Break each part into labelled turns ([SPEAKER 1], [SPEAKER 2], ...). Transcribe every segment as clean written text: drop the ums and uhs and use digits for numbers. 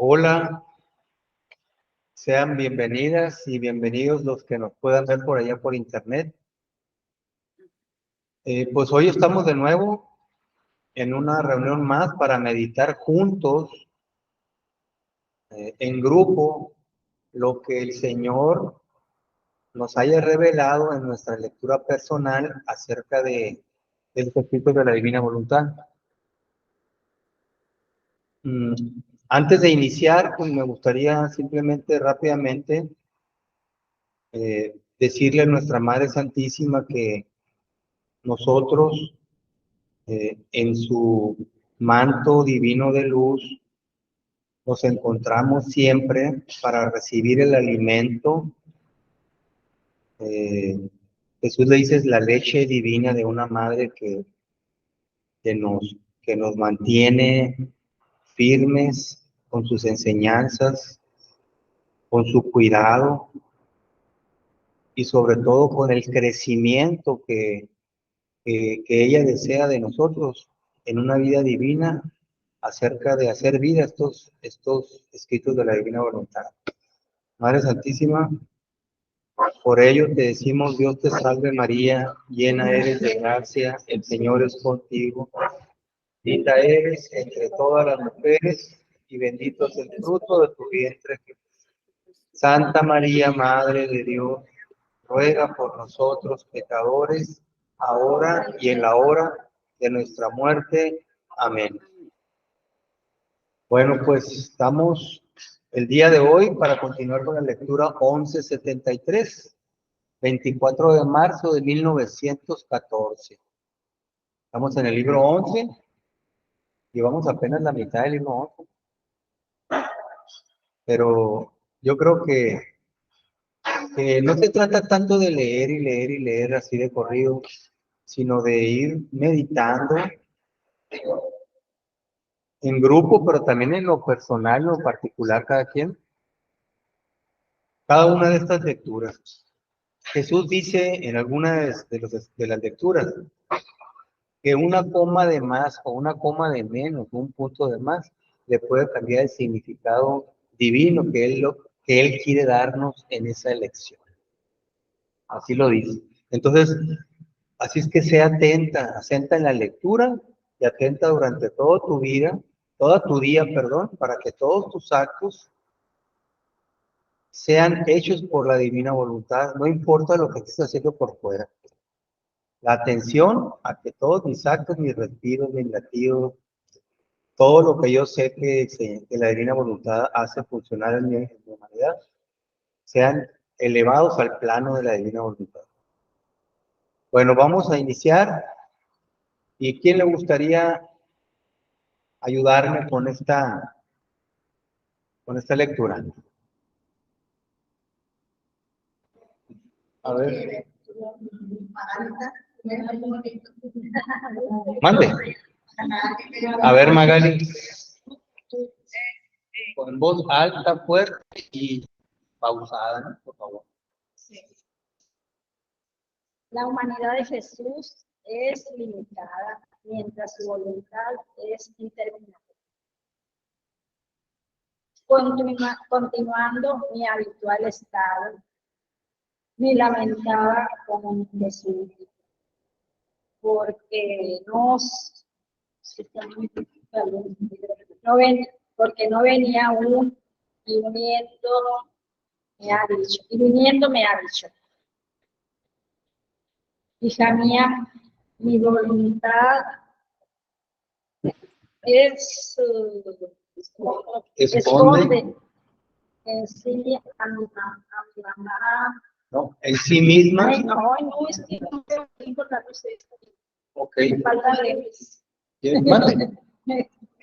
[SPEAKER 1] Hola, sean bienvenidas y bienvenidos los que nos puedan ver por allá por internet. Pues hoy estamos de nuevo en una reunión más para meditar juntos, en grupo, lo que el Señor nos haya revelado en nuestra lectura personal acerca de los escritos de la Divina Voluntad. Antes de iniciar, pues me gustaría simplemente rápidamente decirle a nuestra Madre Santísima que nosotros, en su manto divino de luz, nos encontramos siempre para recibir el alimento. Jesús le dice, es la leche divina de una madre que nos mantiene firmes con sus enseñanzas, con su cuidado y sobre todo con el crecimiento que ella desea de nosotros en una vida divina, acerca de hacer vida estos escritos de la Divina Voluntad. Madre Santísima, por ello te decimos, Dios te salve María, llena eres de gracia, el Señor es contigo, bendita eres entre todas las mujeres y bendito es el fruto de tu vientre. Santa María, Madre de Dios, ruega por nosotros pecadores, ahora y en la hora de nuestra muerte. Amén. Bueno, pues estamos el día de hoy para continuar con la lectura 1173, 24 de marzo de 1914. Estamos en el libro 11, llevamos apenas la mitad del libro 11, pero yo creo que no se trata tanto de leer y leer y leer así de corrido, sino de ir meditando en grupo, pero también en lo personal, en lo particular, cada una de estas lecturas. Jesús dice en algunas de las lecturas que una coma de más o una coma de menos, un punto de más, le puede cambiar el significado divino que él quiere darnos en esa elección. Así lo dice. Entonces, así es que sea atenta en la lectura y atenta durante toda tu vida, toda tu día, perdón, para que todos tus actos sean hechos por la divina voluntad, no importa lo que estés haciendo por fuera. La atención a que todos mis actos, mis respiros, mis latidos, todo lo que yo sé que la divina voluntad hace funcionar en mi humanidad, sean elevados al plano de la divina voluntad. Bueno, vamos a iniciar. ¿Y quién le gustaría ayudarme con esta lectura? A ver. Mande. A ver, Magali. Con voz alta, fuerte y pausada, ¿no? Por favor.
[SPEAKER 2] Sí. La humanidad de Jesús es limitada, mientras su voluntad es interminable. Continuando mi habitual estado, me lamentaba con Jesús, porque porque no venía aún, y viniendo me ha dicho, hija mía, mi voluntad esconde en sí a mi mamá.
[SPEAKER 1] No, en sí misma.
[SPEAKER 2] Ay, no, es que no tengo tiempo para hacer esto.
[SPEAKER 1] Ok.
[SPEAKER 2] Me falta lentes.
[SPEAKER 1] Mande.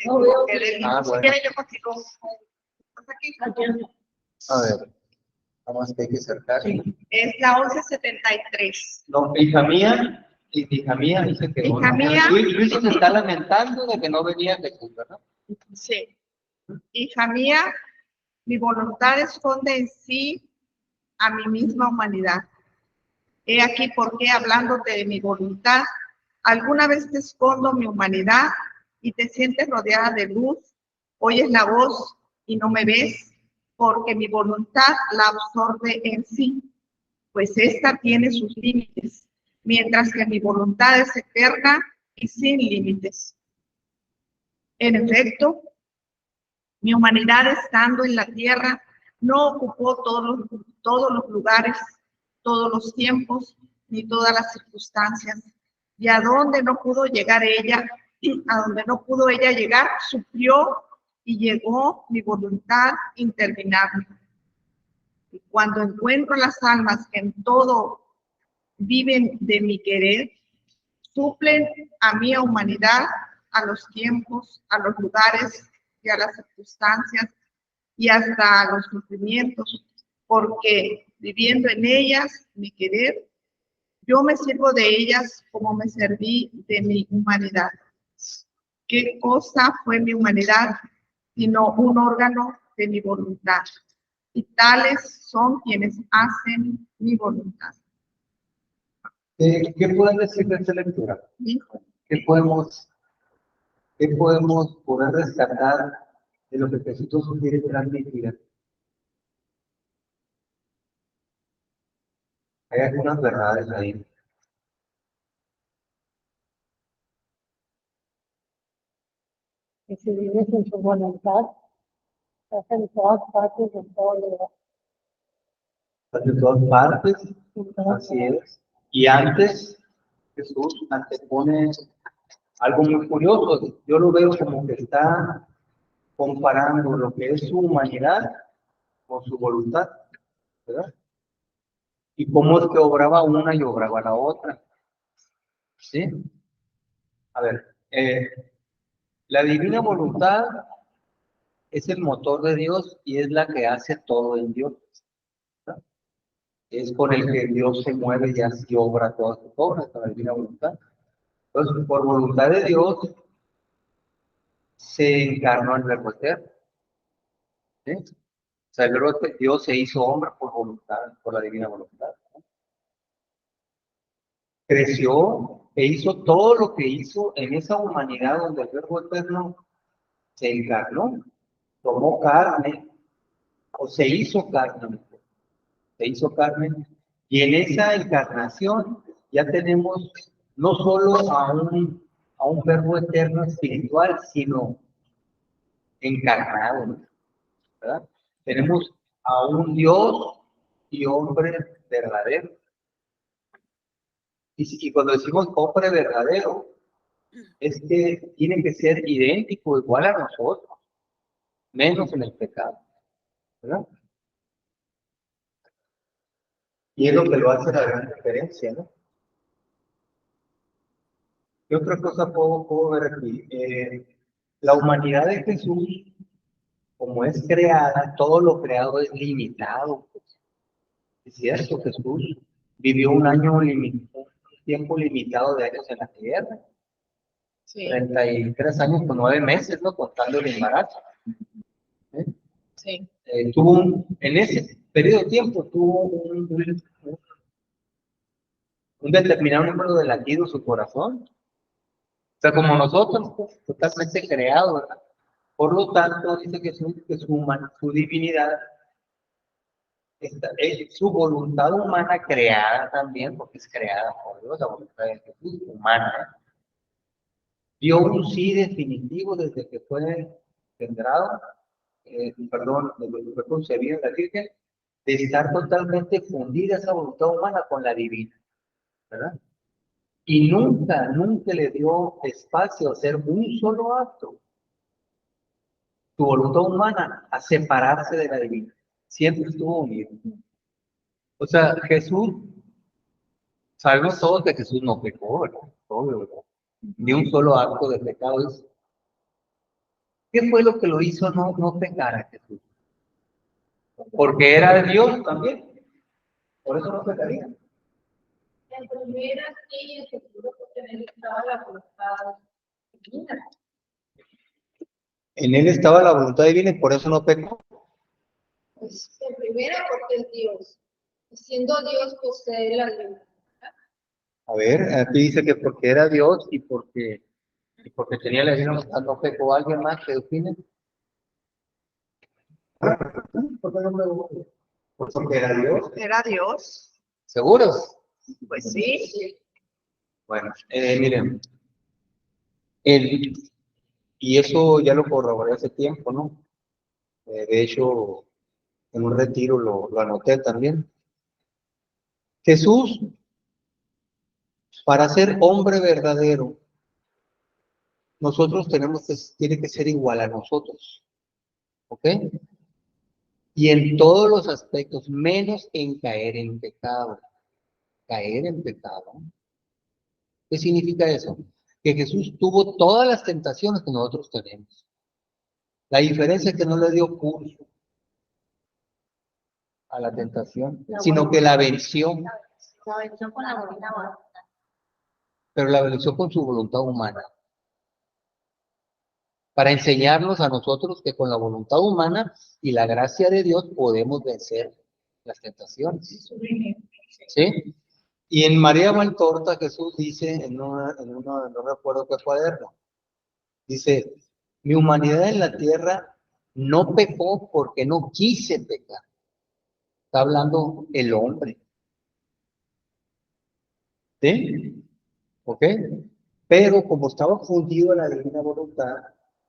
[SPEAKER 2] No veo.
[SPEAKER 1] Bueno.
[SPEAKER 2] Yo consigo.
[SPEAKER 1] A ver, nada más que hay que acercar.
[SPEAKER 3] Es la 1173.
[SPEAKER 1] No, hija mía, dice que
[SPEAKER 3] hija mía.
[SPEAKER 1] Luis se está lamentando de que no venía de Cuba, ¿no?
[SPEAKER 3] Sí. Hija mía, mi voluntad esconde en sí a mi misma humanidad. He aquí por qué, hablándote de mi voluntad, alguna vez te escondo mi humanidad y te sientes rodeada de luz, oyes la voz y no me ves, porque mi voluntad la absorbe en sí, pues ésta tiene sus límites, mientras que mi voluntad es eterna y sin límites. En efecto, mi humanidad estando en la tierra no ocupó todos los lugares, todos los tiempos, ni todas las circunstancias. Y a donde no pudo llegar ella, a donde no pudo ella llegar, sufrió y llegó mi voluntad interminable. Y cuando encuentro las almas que en todo viven de mi querer, suplen a mi humanidad, a los tiempos, a los lugares y a las circunstancias y hasta a los sufrimientos, porque viviendo en ellas mi querer, yo me sirvo de ellas como me serví de mi humanidad. ¿Qué cosa fue mi humanidad sino un órgano de mi voluntad? Y tales son quienes hacen mi voluntad.
[SPEAKER 1] ¿Qué puedes decir de esta lectura? ¿Qué podemos poder rescatar de lo que Jesús quiere transmitir? Hay algunas verdades ahí.
[SPEAKER 4] Que si vives en su voluntad, estás en todas partes de todo lugar.
[SPEAKER 1] Estás en todas partes, así es. Y antes, Jesús antepone algo muy curioso. Yo lo veo como que está comparando lo que es su humanidad con su voluntad, ¿verdad? Y cómo es que obraba una y obraba la otra. ¿Sí? A ver, la divina voluntad es el motor de Dios y es la que hace todo en Dios, ¿verdad? Es por el que Dios se mueve y así obra todas sus obras, la divina voluntad. Entonces, por voluntad de Dios se encarnó el Verbo eterno, ¿sí? O sea, el Verbo de Dios se hizo hombre por voluntad, por la divina voluntad, ¿no? Creció e hizo todo lo que hizo en esa humanidad donde el Verbo eterno se encarnó, tomó carne, o se hizo carne, y en esa encarnación ya tenemos no solo a un Verbo eterno espiritual, sino encarnado, ¿verdad? Tenemos a un Dios y hombre verdadero. Y cuando decimos hombre verdadero, es que tiene que ser idéntico, igual a nosotros, menos en el pecado, ¿verdad? Y es lo que lo hace la gran diferencia, ¿no? ¿Qué otra cosa puedo ver aquí? La humanidad de Jesús, como es creada, todo lo creado es limitado, pues. Es cierto, Jesús vivió un tiempo limitado de años en la tierra. Sí. 33 años con 9 meses, ¿no? Contando el embarazo. ¿Eh?
[SPEAKER 3] Sí.
[SPEAKER 1] En ese periodo de tiempo tuvo un determinado número de latidos su corazón. O sea, como nosotros, pues, totalmente creado, ¿verdad? Por lo tanto, dice Jesús que su divinidad, su voluntad humana creada también, porque es creada por Dios, la voluntad de Jesús humana, dio un sí definitivo desde que fue engendrado, desde que fue concebido en la Virgen, de estar totalmente fundida esa voluntad humana con la divina, ¿verdad? Y nunca le dio espacio a hacer un solo acto, su voluntad humana, a separarse de la divina. Siempre estuvo unido. O sea, Jesús, sabemos todos que Jesús no pecó, ¿verdad? Obvio, ¿verdad? Ni un solo acto de pecado. ¿Qué fue lo que lo hizo no pecar a Jesús? Porque era de Dios también. Por eso no pecaría.
[SPEAKER 2] En primera sí, en seguro porque en él estaba la voluntad divina.
[SPEAKER 1] En él estaba la voluntad divina y por eso no pecó.
[SPEAKER 2] Pues en primera porque es Dios. Y siendo Dios posee la libertad.
[SPEAKER 1] A ver, aquí dice que porque era Dios y porque tenía la divina voluntad no pecó. ¿Alguien más que define? ¿Por qué no me gusta? Pues porque era Dios.
[SPEAKER 3] Era Dios.
[SPEAKER 1] ¿Seguros?
[SPEAKER 3] Pues sí.
[SPEAKER 1] Bueno, miren, y eso ya lo corroboré hace tiempo, ¿no? De hecho, en un retiro lo anoté también. Jesús, para ser hombre verdadero, nosotros tiene que ser igual a nosotros, ¿ok? Y en todos los aspectos, menos en caer en pecado. Caer en pecado. ¿Qué significa eso? Que Jesús tuvo todas las tentaciones que nosotros tenemos. La diferencia es que no le dio curso a la tentación, sino que la venció,
[SPEAKER 2] La venció con la buena voluntad.
[SPEAKER 1] pero la venció con su voluntad humana. Para enseñarnos a nosotros que con la voluntad humana y la gracia de Dios podemos vencer las tentaciones. ¿Sí? Y en María Valtorta Jesús dice, no recuerdo qué cuaderno, dice, mi humanidad en la tierra no pecó porque no quise pecar. Está hablando el hombre. ¿Sí? ¿Ok? Pero como estaba fundido a la divina voluntad,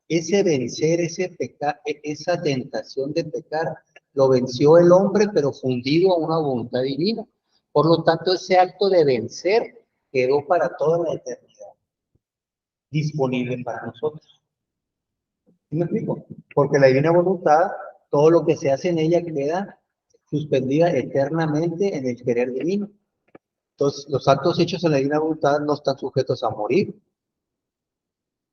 [SPEAKER 1] ese vencer, esa tentación de pecar, lo venció el hombre, pero fundido a una voluntad divina. Por lo tanto, ese acto de vencer quedó para toda la eternidad, disponible para nosotros. ¿Sí me explico? Porque la divina voluntad, todo lo que se hace en ella queda suspendida eternamente en el querer divino. Entonces, los actos hechos en la divina voluntad no están sujetos a morir.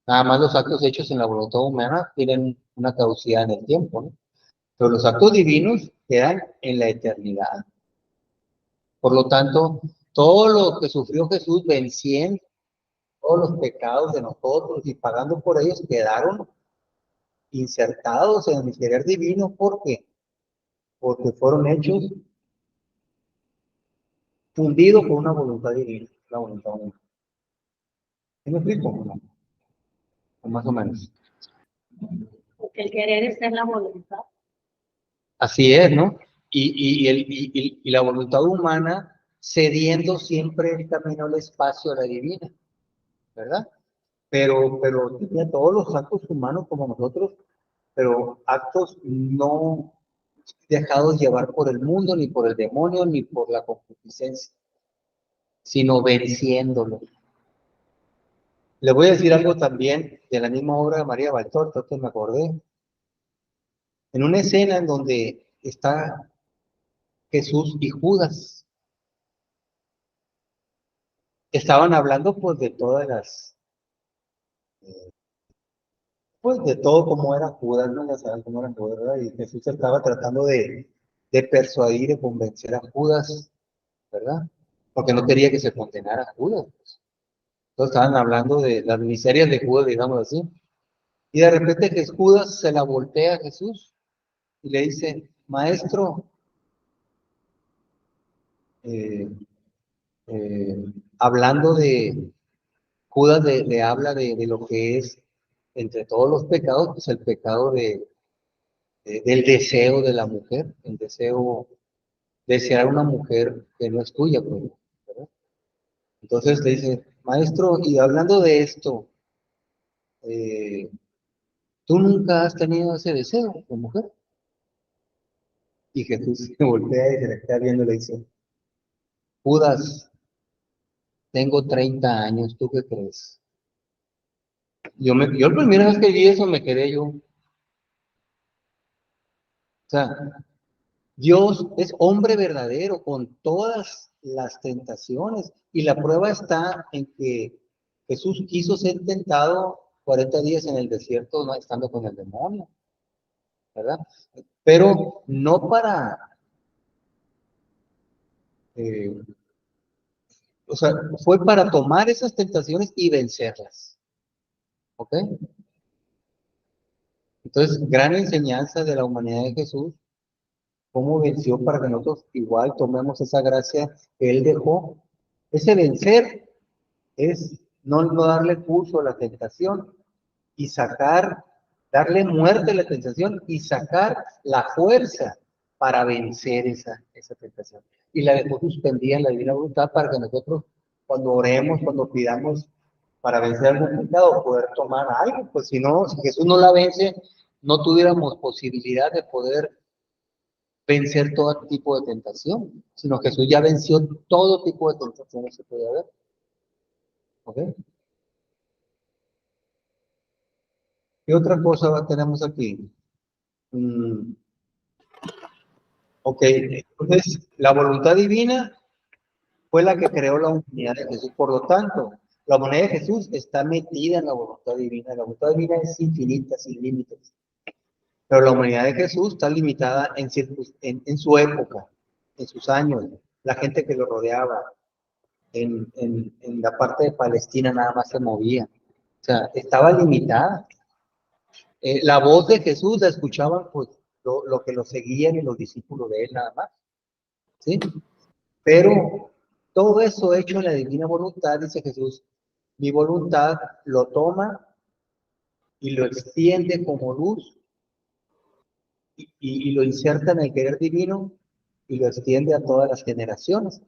[SPEAKER 1] Nada más los actos hechos en la voluntad humana tienen una caducidad en el tiempo, ¿no? Pero los actos divinos quedan en la eternidad. Por lo tanto, todo lo que sufrió Jesús venciendo todos los pecados de nosotros y pagando por ellos quedaron insertados en el querer divino. ¿Por qué? Porque fueron hechos fundidos con una voluntad divina, la voluntad humana. ¿Sí me explico? O más o menos.
[SPEAKER 2] Porque el querer está en la voluntad.
[SPEAKER 1] Así es, ¿no? Y la voluntad humana cediendo siempre el camino al espacio a la divina, ¿verdad? Pero tenía todos los actos humanos como nosotros, pero actos no dejados llevar por el mundo, ni por el demonio, ni por la concupiscencia, sino venciéndolo. Le voy a decir algo también de la misma obra de María Valtorta, que me acordé. En una escena en donde está Jesús y Judas, estaban hablando pues de todas las, pues de todo cómo era Judas, ¿no? Ya saben cómo era Judas, ¿verdad? Y Jesús estaba tratando de persuadir y convencer a Judas, ¿verdad? Porque no quería que se condenara a Judas. Entonces estaban hablando de las miserias de Judas, digamos así. Y de repente que Judas se la voltea a Jesús y le dice, maestro, eh, hablando de, Judas le habla de lo que es, entre todos los pecados, pues el pecado del deseo de la mujer, el deseo, desear una mujer que no es tuya, pues, ¿verdad? Entonces le dice, maestro, y hablando de esto, eh, ¿tú nunca has tenido ese deseo de mujer? Y Jesús se voltea y se le queda viendo y le dice, Judas, tengo 30 años, ¿tú qué crees? Yo la primera vez que vi eso me quedé yo. O sea, Dios es hombre verdadero con todas las tentaciones y la prueba está en que Jesús quiso ser tentado 40 días en el desierto, ¿no? Estando con el demonio, ¿verdad? Pero no para, eh, o sea, fue para tomar esas tentaciones y vencerlas, ¿ok? Entonces, gran enseñanza de la humanidad de Jesús, cómo venció para que nosotros igual tomemos esa gracia que Él dejó. Ese vencer es no darle curso a la tentación y sacar darle muerte a la tentación y sacar la fuerza para vencer esa tentación. Y la dejó suspendida en la divina voluntad para que nosotros, cuando oremos, cuando pidamos para vencer algún pecado, poder tomar algo. Pues si no, si Jesús no la vence, no tuviéramos posibilidad de poder vencer todo tipo de tentación, sino Jesús ya venció todo tipo de tentaciones que se puede haber. ¿Ok? ¿Qué otra cosa tenemos aquí? Ok, entonces la voluntad divina fue la que creó la humanidad de Jesús. Por lo tanto, la humanidad de Jesús está metida en la voluntad divina. La voluntad divina es infinita, sin límites. Pero la humanidad de Jesús está limitada en su época, en sus años, la gente que lo rodeaba. En la parte de Palestina nada más se movía. O sea, estaba limitada. La voz de Jesús la escuchaban pues lo que lo seguían y los discípulos de él nada más. ¿Sí? Pero todo eso hecho en la divina voluntad, dice Jesús, mi voluntad lo toma y lo extiende como luz y lo inserta en el querer divino y lo extiende a todas las generaciones,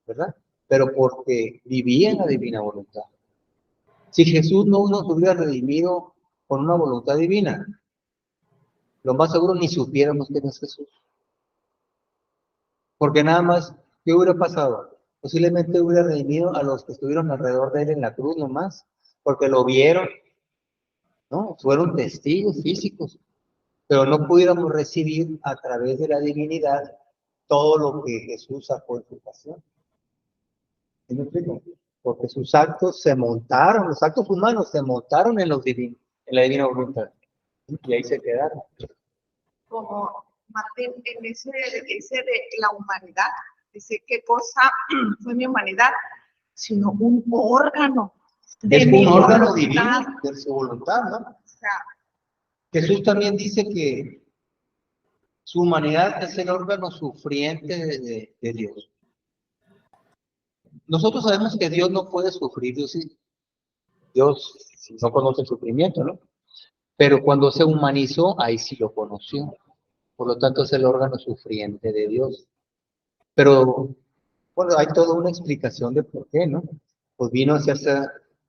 [SPEAKER 1] ¿verdad? Pero porque vivía en la divina voluntad. Si Jesús no nos hubiera redimido con una voluntad divina, lo más seguro ni supiéramos quién es Jesús. Porque nada más, ¿qué hubiera pasado? Posiblemente hubiera redimido a los que estuvieron alrededor de él en la cruz nomás, porque lo vieron, ¿no? Fueron testigos físicos, pero no pudiéramos recibir a través de la divinidad todo lo que Jesús sacó en su pasión. ¿Sí me explico? Porque sus actos se montaron, los actos humanos se montaron en los divinos, en la divina voluntad. Y ahí se quedaron.
[SPEAKER 3] Como Martín, en ese de la humanidad, dice qué cosa fue mi humanidad, sino un órgano.
[SPEAKER 1] Es un órgano divino de su voluntad, ¿no?
[SPEAKER 3] O sea,
[SPEAKER 1] Jesús también dice que su humanidad es el órgano sufriente de Dios. Nosotros sabemos que Dios no puede sufrir, Dios no conoce el sufrimiento, ¿no? Pero cuando se humanizó, ahí sí lo conoció. Por lo tanto, es el órgano sufriente de Dios. Pero, bueno, hay toda una explicación de por qué, ¿no? Pues vino a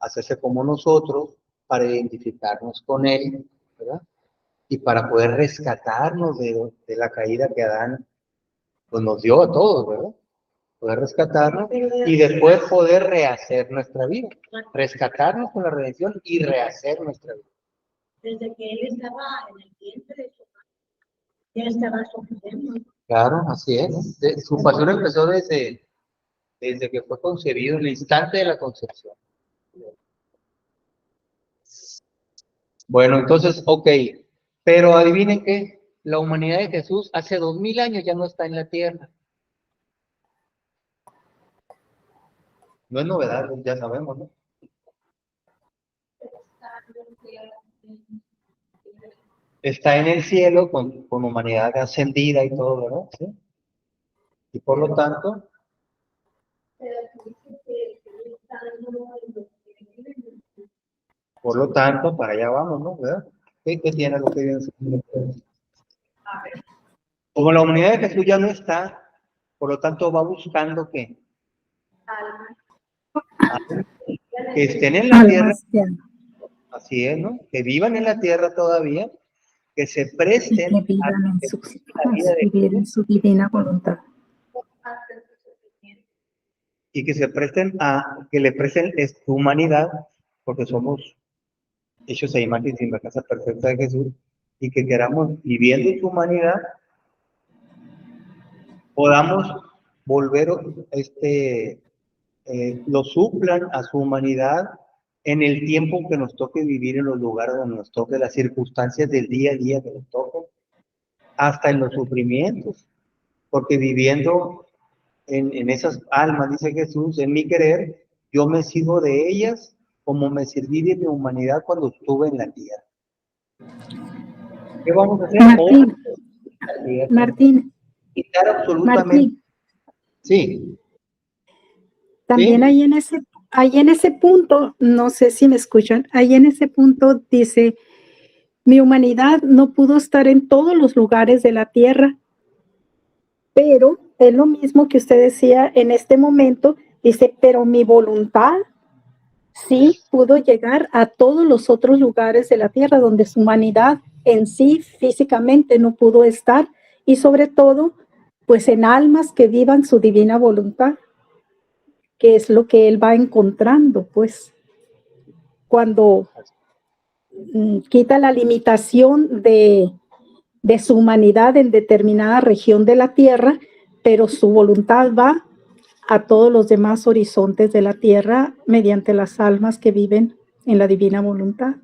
[SPEAKER 1] hacerse como nosotros para identificarnos con Él, ¿verdad? Y para poder rescatarnos de la caída que Adán pues, nos dio a todos, ¿verdad? Poder rescatarnos y después poder rehacer nuestra vida. Rescatarnos con la redención y rehacer nuestra vida.
[SPEAKER 2] Desde que él estaba en el vientre de su madre, él estaba sufriendo.
[SPEAKER 1] Claro, así es. Su pasión empezó desde que fue concebido, en el instante de la concepción. Bueno, entonces, ok. Pero adivinen qué, la humanidad de Jesús hace 2000 años ya no está en la tierra. No es novedad, ya sabemos, ¿no? Está en el cielo con humanidad ascendida y todo, ¿verdad? ¿Sí? Y por lo tanto, para allá vamos, ¿no? ¿Verdad? ¿Qué tiene lo que viene? Como la humanidad de Jesús ya no está, por lo tanto va buscando que estén en la tierra, así es, ¿no? Que vivan en la tierra todavía, que se presten
[SPEAKER 5] que vivan vivir en su divina voluntad.
[SPEAKER 1] Y que se presten que le presten su humanidad, porque somos hechos a imagen y semejanza perfecta de Jesús, y que queramos, viviendo su humanidad, podamos volver, lo suplan a su humanidad en el tiempo que nos toque vivir, en los lugares donde nos toque, las circunstancias del día a día que nos toquen, hasta en los sufrimientos, porque viviendo en esas almas, dice Jesús, en mi querer, yo me sirvo de ellas como me serví de mi humanidad cuando estuve en la tierra. ¿Qué vamos a hacer?
[SPEAKER 5] Martín,
[SPEAKER 1] quitar absolutamente. Sí.
[SPEAKER 5] También
[SPEAKER 1] ¿sí?
[SPEAKER 5] ahí en ese punto, no sé si me escuchan, ahí en ese punto dice Mi humanidad no pudo estar en todos los lugares de la tierra, pero es lo mismo que usted decía en este momento, dice, pero mi voluntad sí pudo llegar a todos los otros lugares de la tierra donde su humanidad en sí físicamente no pudo estar, y sobre todo, pues en almas que vivan su divina voluntad, que es lo que él va encontrando, pues, cuando quita la limitación de su humanidad en determinada región de la tierra, pero su voluntad va a todos los demás horizontes de la tierra mediante las almas que viven en la divina voluntad.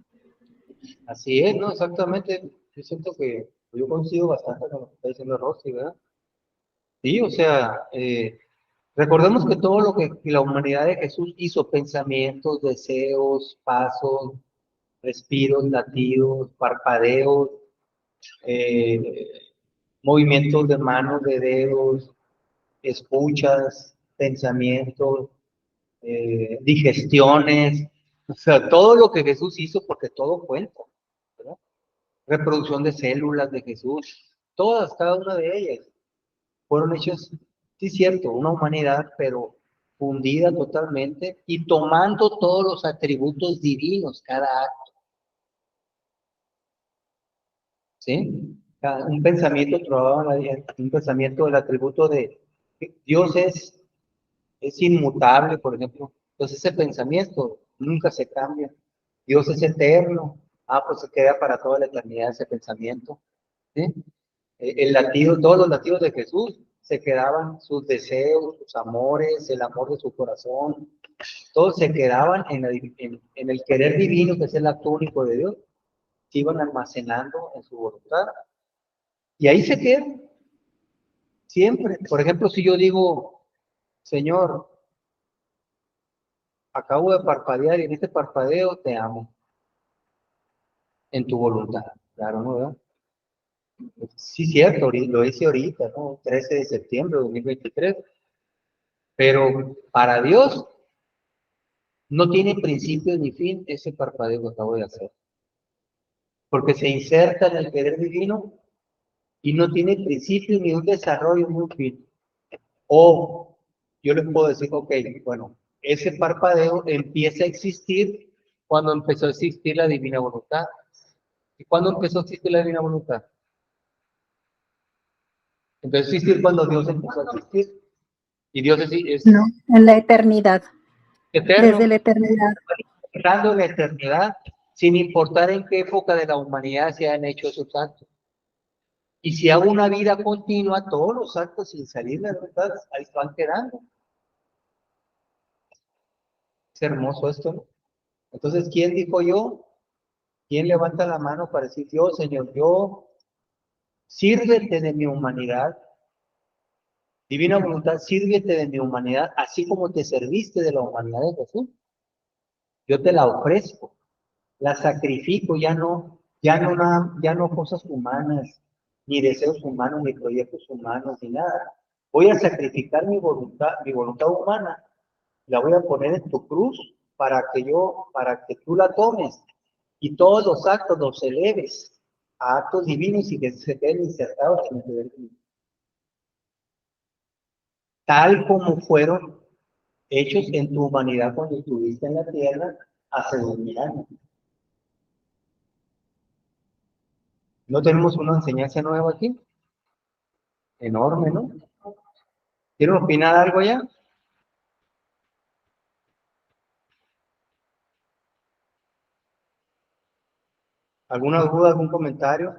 [SPEAKER 1] Así es, ¿no? Exactamente. Yo siento que yo coincido bastante con lo que está diciendo Rosy, ¿verdad? Sí, o sea, recordemos que todo lo que la humanidad de Jesús hizo, pensamientos, deseos, pasos, respiros, latidos, parpadeos, eh, movimientos de manos, de dedos, escuchas, pensamientos, digestiones, o sea, todo lo que Jesús hizo, porque todo cuenta, ¿verdad? Reproducción de células de Jesús, todas, cada una de ellas, fueron hechas, sí, cierto, una humanidad, pero fundida totalmente y tomando todos los atributos divinos, cada acto, ¿sí? Un pensamiento, un pensamiento del atributo de Dios es inmutable, por ejemplo. Entonces ese pensamiento nunca se cambia. Dios es eterno. Ah, pues se queda para toda la eternidad ese pensamiento. ¿Sí? El latido, todos los latidos de Jesús se quedaban, sus deseos, sus amores, el amor de su corazón, todos se quedaban en el querer divino, que es el acto único de Dios, se iban almacenando en su voluntad. Y ahí se quedan, siempre. Por ejemplo, si yo digo, Señor, acabo de parpadear y en este parpadeo te amo, en tu voluntad. Claro, ¿no? ¿Verdad? Sí, cierto, lo hice ahorita, ¿no? 13 de septiembre de 2023. Pero para Dios no tiene principio ni fin ese parpadeo que acabo de hacer. Porque se inserta en el querer divino y no tiene principio ni un desarrollo ni un fin. O yo les puedo decir, ok, bueno, ese parpadeo empieza a existir cuando empezó a existir la divina voluntad. ¿Y cuándo empezó a existir la divina voluntad? Empezó a existir cuando Dios empezó a existir. Y Dios es
[SPEAKER 5] No, en la eternidad,
[SPEAKER 1] eterno,
[SPEAKER 5] desde la eternidad.
[SPEAKER 1] entrando en la eternidad, sin importar en qué época de la humanidad se han hecho esos actos. Y si hago una vida continua, todos los actos sin salir de la verdad, ahí van quedando. Es hermoso esto, ¿no? Entonces, ¿quién dijo yo? ¿Quién levanta la mano para decir, yo, Señor, yo, sírvete de mi humanidad, divina voluntad, sírvete de mi humanidad, así como te serviste de la humanidad de Jesús? Yo te la ofrezco, la sacrifico, ya no cosas humanas, ni deseos humanos, ni proyectos humanos, ni nada. Voy a sacrificar mi voluntad humana, la voy a poner en tu cruz para que tú la tomes y todos los actos los eleves a actos divinos y que se queden insertados en el deber divino. Tal como fueron hechos en tu humanidad cuando estuviste en la tierra hace 2000 años. ¿No tenemos una enseñanza nueva aquí? Enorme, ¿no? ¿Quieren opinar algo ya? ¿Alguna duda, algún comentario?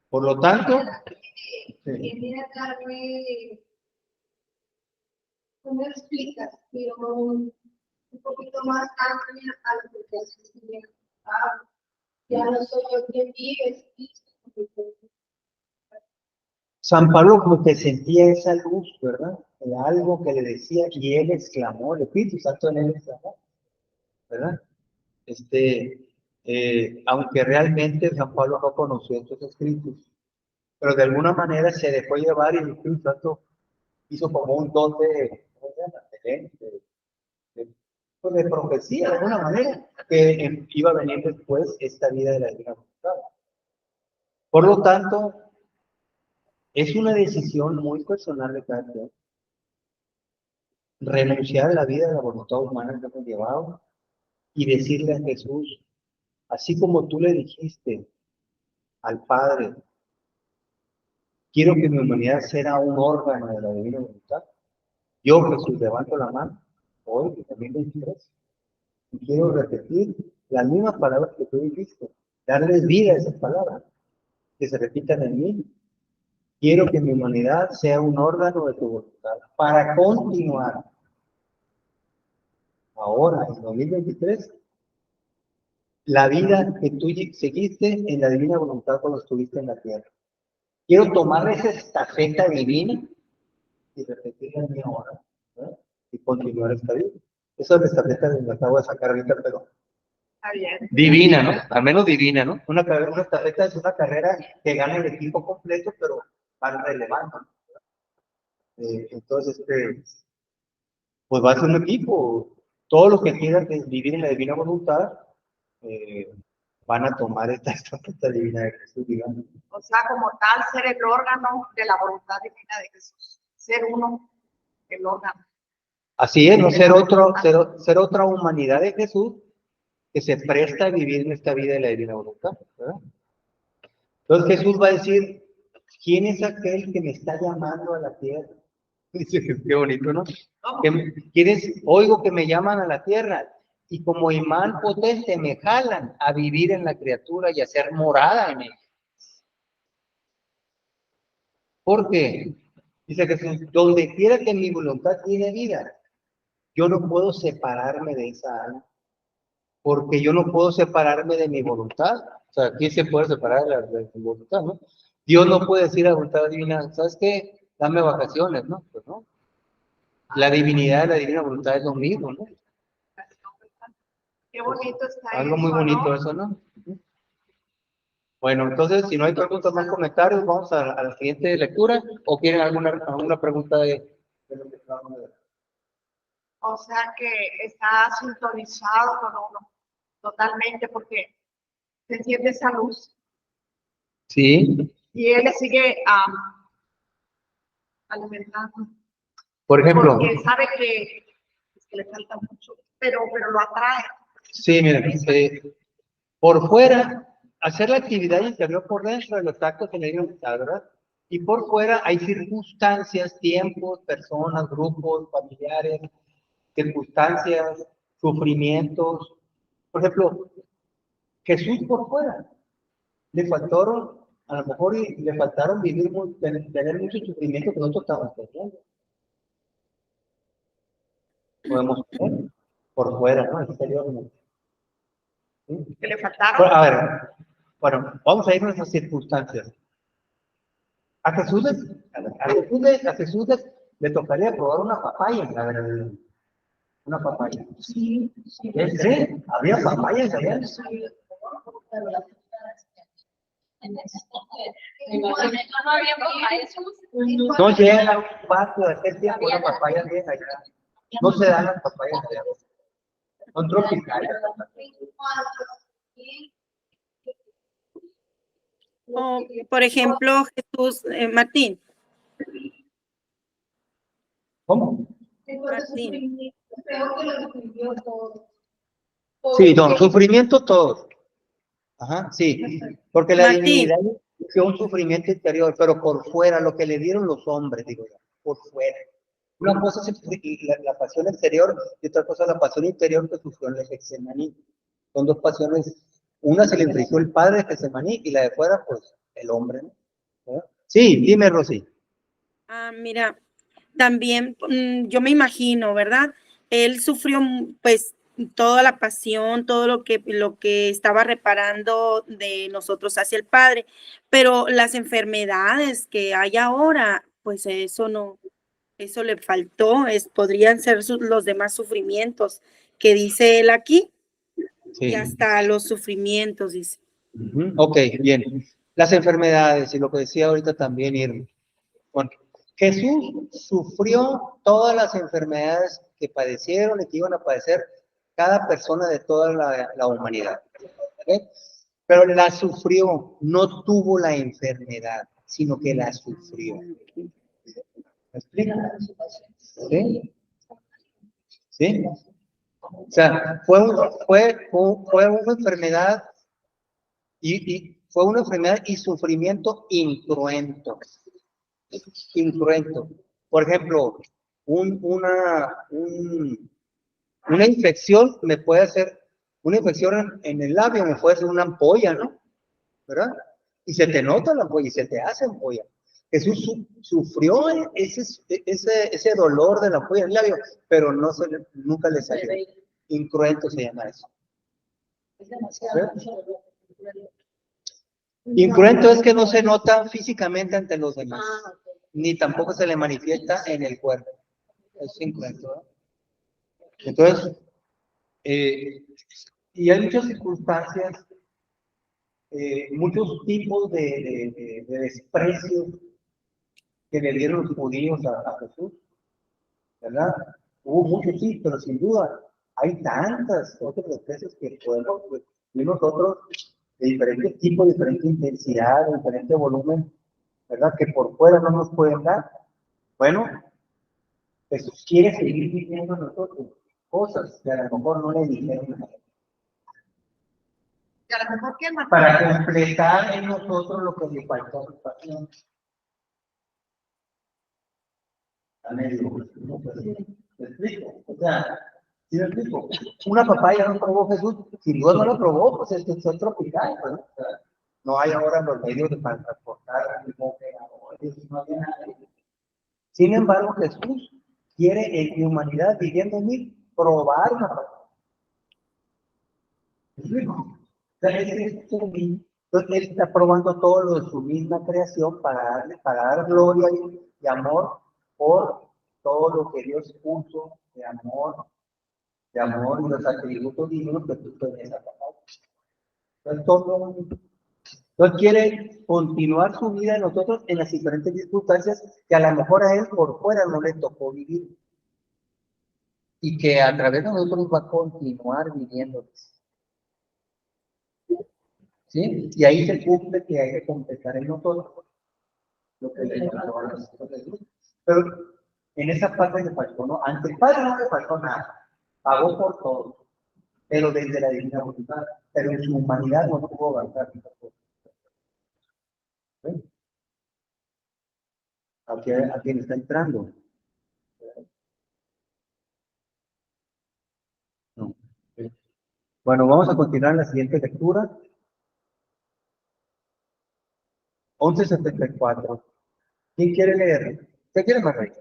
[SPEAKER 1] Por lo tanto,
[SPEAKER 6] Quería darme, ¿cómo explicas? Pero un poquito más amplia a lo que te has estudiado. Ya no soy yo quien vive, es Cristo.
[SPEAKER 1] San Pablo como que sentía esa luz, ¿verdad? Era algo que le decía y él exclamó, el Espíritu Santo en él exclamó, ¿verdad? Aunque realmente San Pablo no conoció estos escritos, pero de alguna manera se dejó llevar y el Espíritu Santo hizo como un don de, ¿cómo se llama? De pues, de profecía, de alguna manera, que iba a venir después esta vida de la divina voluntad. Por lo tanto, es una decisión muy personal de cada quien renunciar a la vida de la voluntad humana que hemos llevado y decirle a Jesús, así como tú le dijiste al Padre, quiero que mi humanidad sea un órgano de la divina voluntad. Yo, Jesús, levanto la mano hoy, en 2023, y quiero repetir las mismas palabras que tú dijiste, darles vida a esas palabras, que se repitan en mí. Quiero que mi humanidad sea un órgano de tu voluntad para continuar ahora, en 2023, la vida que tú seguiste en la divina voluntad cuando estuviste en la tierra. Quiero tomar esa estafeta divina y repetirla en mi ahora, ¿verdad? Y continuar esta vida. Esa es la estafeta que me acabo de sacar ahorita, pero
[SPEAKER 3] Está bien.
[SPEAKER 1] divina, ¿no? Al menos divina, ¿no? Una estafeta es una carrera que gana el equipo completo, pero van relevando. Entonces, pues va a ser un equipo. Todos los que quieran vivir en la divina voluntad van a tomar esta estafeta divina de Jesús, digamos.
[SPEAKER 3] O sea, como tal, ser el órgano de la voluntad divina de Jesús. Ser uno, el órgano.
[SPEAKER 1] Así es, no ser otra humanidad de Jesús que se presta a vivir en esta vida de la divina voluntad, ¿verdad? Entonces Jesús va a decir, ¿quién es aquel que me está llamando a la tierra? Dice, qué bonito, ¿no? Oigo que me llaman a la tierra y como imán potente me jalan a vivir en la criatura y a ser morada en ella. ¿Por qué? Dice Jesús, donde quiera que mi voluntad tiene vida, yo no puedo separarme de esa alma, porque yo no puedo separarme de mi voluntad. O sea, ¿quién se puede separar de su voluntad, no? Dios no puede decir a la voluntad divina, ¿sabes qué? Dame vacaciones, ¿no? Pues no. La divinidad y la divina voluntad es lo mismo, ¿no?
[SPEAKER 3] Qué bonito está
[SPEAKER 1] Algo
[SPEAKER 3] eso,
[SPEAKER 1] muy bonito
[SPEAKER 3] ¿no?
[SPEAKER 1] eso, ¿no? Bueno, entonces, si no hay preguntas más comentarios, vamos a la siguiente lectura, o quieren alguna pregunta de lo que acabamos de ver.
[SPEAKER 3] O sea que está sintonizado con uno totalmente porque se enciende esa luz
[SPEAKER 1] Sí,
[SPEAKER 3] y él le sigue alimentando.
[SPEAKER 1] por ejemplo,
[SPEAKER 3] Porque sabe que le falta mucho, pero lo atrae.
[SPEAKER 1] sí, miren, por fuera, hacer la actividad interior por dentro de los actos que le digo, ¿verdad? Y por fuera hay circunstancias, tiempos, personas, grupos, familiares, circunstancias, sufrimientos. Por ejemplo, Jesús por fuera, le faltaron, a lo mejor le faltaron tener mucho sufrimiento que nosotros estamos teniendo. Podemos tener por fuera, ¿no? Exteriormente. ¿Sí?
[SPEAKER 3] Que le faltaron.
[SPEAKER 1] Bueno, a ver, bueno, vamos a ir a nuestras circunstancias. A Jesús le tocaría probar una papaya, la verdad. Una papaya.
[SPEAKER 3] Sí.
[SPEAKER 1] ¿Sí? ¿Había papayas allá? No llega un paso de aquel tiempo una papaya bien allá. No se dan las papayas allá. Son tropicales.
[SPEAKER 5] O, por ejemplo, Jesús, Martín.
[SPEAKER 1] ¿Cómo?
[SPEAKER 5] Martín.
[SPEAKER 1] Sí, don, sufrimiento todos. Ajá, sí. Porque la
[SPEAKER 5] Martín.
[SPEAKER 1] divinidad es un sufrimiento interior, pero por fuera, lo que le dieron los hombres, digo yo, por fuera. Una cosa es la pasión exterior y otra cosa es la pasión interior que sufrió en el Getsemaní. Son dos pasiones. Una se le infligió el padre de Getsemaní y la de fuera, pues, el hombre, ¿no? ¿verdad? Sí, dime, Rosy.
[SPEAKER 5] Mira, también yo me imagino, ¿verdad? Él sufrió, pues, toda la pasión, todo lo que estaba reparando de nosotros hacia el Padre, pero las enfermedades que hay ahora, pues eso no, eso le faltó, podrían ser los demás sufrimientos que dice él aquí,
[SPEAKER 1] Sí.
[SPEAKER 5] y hasta los sufrimientos, dice.
[SPEAKER 1] Ok, bien. Las enfermedades y lo que decía ahorita también Irma. Bueno, Jesús sufrió todas las enfermedades que padecieron y que iban a padecer cada persona de toda la humanidad. ¿Ok? Pero la sufrió, no tuvo la enfermedad, sino que la sufrió. ¿Me explico? ¿Sí? ¿Sí? O sea, fue una enfermedad y fue una enfermedad y sufrimiento incruento. Incruento. Por ejemplo, una infección me puede hacer, una infección en el labio me puede hacer una ampolla, ¿no? ¿Verdad? Y se te nota la ampolla y se te hace ampolla. Jesús sufrió ese dolor de la ampolla en el labio, pero nunca le salió. Incruento se llama eso. ¿Sí? Incruento es que no se nota físicamente ante los demás, ni tampoco se le manifiesta en el cuerpo. Es incruento, ¿eh? Entonces, y hay muchas circunstancias, muchos tipos de desprecio que le dieron los judíos a Jesús, ¿verdad? Hubo muchos, sí, pero sin duda hay tantas otras desprecios que podemos ver nosotros de diferentes tipos, de diferente intensidad, de diferente volumen, ¿verdad? Que por fuera no nos pueden dar. Bueno, Jesús quiere seguir viviendo en nosotros cosas que a lo mejor no le dijeron a él.
[SPEAKER 3] Y a lo mejor que
[SPEAKER 1] Para completar en nosotros lo que le faltó a su pasión. ¿Me explico? O sea, ¿sí me explico? Una papaya no probó Jesús, sin duda no la probó, pues es que son tropical, pues, ¿no? O sea, no hay ahora los medios para transportar, no había nada. Sin embargo, Jesús quiere en mi humanidad, viviendo en mí, probar una papaya. ¿Me explico? O sea, entonces él está probando todo lo de su misma creación para dar gloria y amor por todo lo que Dios puso de amor y los atributos divinos que tú puedes acabar. Entonces quiere continuar su vida en nosotros en las diferentes circunstancias que a lo mejor a él por fuera no le tocó vivir y que a través de nosotros va a continuar viviendo. ¿Sí? Y ahí se cumple que hay que completar en nosotros lo que le faltó a nosotros. Pero en esa parte le faltó, ¿no? Ante el Padre no le faltó nada, pagó por todo, pero desde la divina voluntad, pero en su humanidad no pudo avanzar. ¿Sí? ¿A quién está entrando? No. ¿Sí? Bueno, vamos a continuar en la siguiente lectura. 11:74. ¿Quién quiere leer? ¿Qué quiere más, Rey?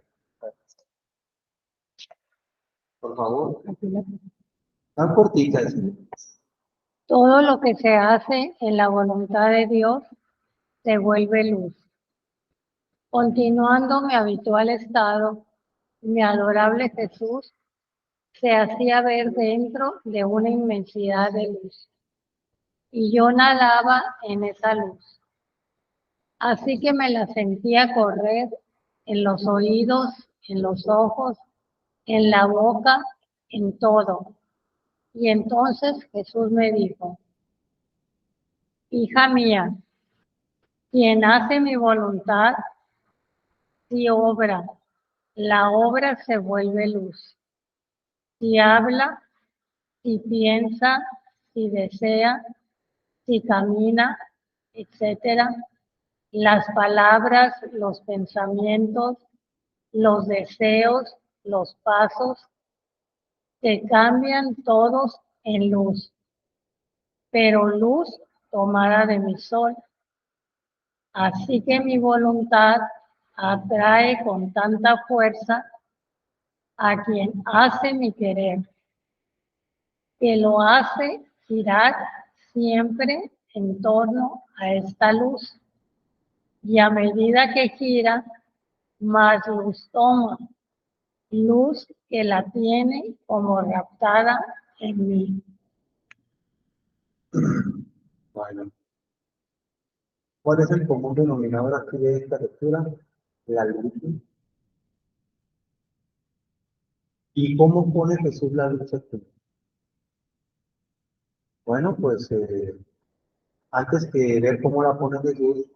[SPEAKER 1] Por favor. Tan cortitas.
[SPEAKER 4] Todo lo que se hace en la voluntad de Dios se vuelve luz. Continuando mi habitual estado, mi adorable Jesús se hacía ver dentro de una inmensidad de luz, y yo nadaba en esa luz. Así que me la sentía correr en los oídos, en los ojos, en la boca, en todo. Y entonces Jesús me dijo: hija mía, quien hace mi voluntad, si obra, la obra se vuelve luz. Si habla, si piensa, si desea, si camina, etcétera, las palabras, los pensamientos, los deseos, los pasos, se cambian todos en luz, pero luz tomada de mi sol. Así que mi voluntad atrae con tanta fuerza a quien hace mi querer, que lo hace girar siempre en torno a esta luz. Y a medida que gira, más luz toma, luz que la tiene como raptada en mí.
[SPEAKER 1] Bueno, ¿cuál es el común denominador aquí de esta lectura? La luz. ¿Y cómo pone Jesús la luz aquí? Bueno, pues antes que ver cómo la pone Jesús,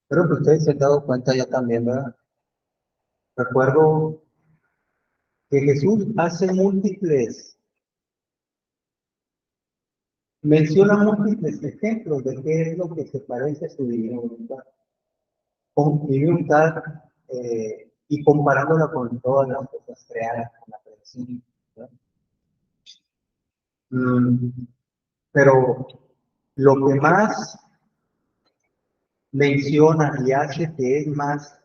[SPEAKER 1] creo que ustedes se han dado cuenta ya también, ¿verdad? Recuerdo que Jesús hace menciona múltiples ejemplos de qué es lo que se parece a su divina voluntad. Con divina voluntad y comparándola con todas las cosas creadas, con la creación, ¿verdad? Pero lo que más menciona y hace que es más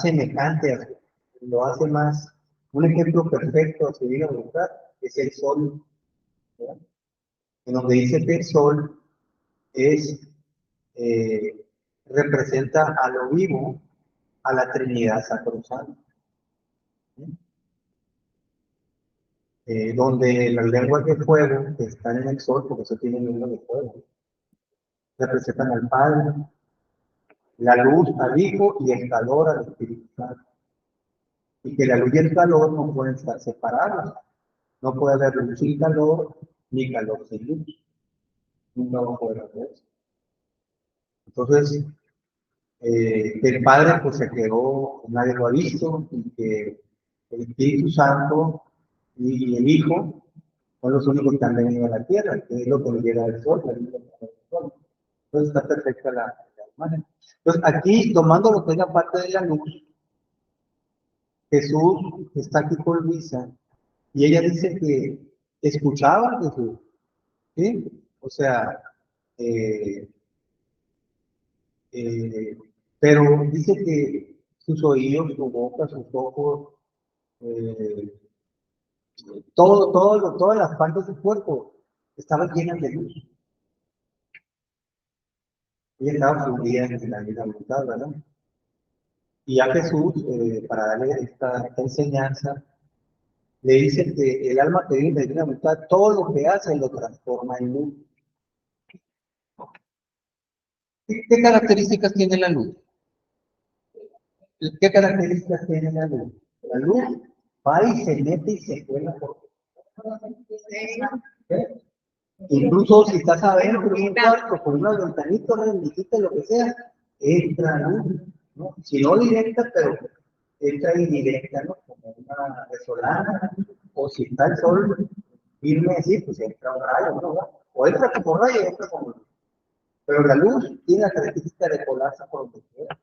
[SPEAKER 1] semejante a lo hace más, un ejemplo perfecto a su divina voluntad, es el sol, ¿verdad? En donde dice que el sol es, representa a lo vivo, a la Trinidad Sacrosanta, ¿sí? Donde las lenguas de fuego que están en el sol, porque eso tiene lengua de fuego, representan al Padre, la luz al Hijo y el calor al Espíritu Santo. Y que la luz y el calor no pueden estar separados. No puede haber luz sin calor, ni calor sin luz. Nunca va a poder haber eso. Entonces, que el Padre pues se quedó, nadie lo ha visto, y que el Espíritu Santo y el Hijo son los únicos que han venido a la tierra, que es lo que le llega del sol, la luz del sol. Entonces está perfecta la imagen. Entonces aquí, tomando lo que es la parte de la luz, Jesús está aquí con Luisa, y ella dice que escuchaba a Jesús, ¿sí? O sea, eh, eh, pero dice que sus oídos, su boca, sus ojos, eh, todas las partes del cuerpo estaban llenas de luz. Ella estaba fundida en la vida voluntad, ¿verdad? Y a Jesús, para darle esta enseñanza, le dice que el alma que vive en la divina voluntad, todo lo que hace lo transforma en luz. ¿Qué características tiene la luz? ¿Qué características tiene la luz? La luz va y se mete y se cuela por... ¿eh? Incluso si estás adentro de un cuarto con una ventanita, una ventanita, lo que sea, entra luz, ¿no? Si no directa, pero entra indirecta, ¿no? Como una resolana, o si está el sol firme así, pues entra un rayo, ¿no? O entra como rayo, entra como luz. Pero la luz tiene la característica de colarse por donde quiera.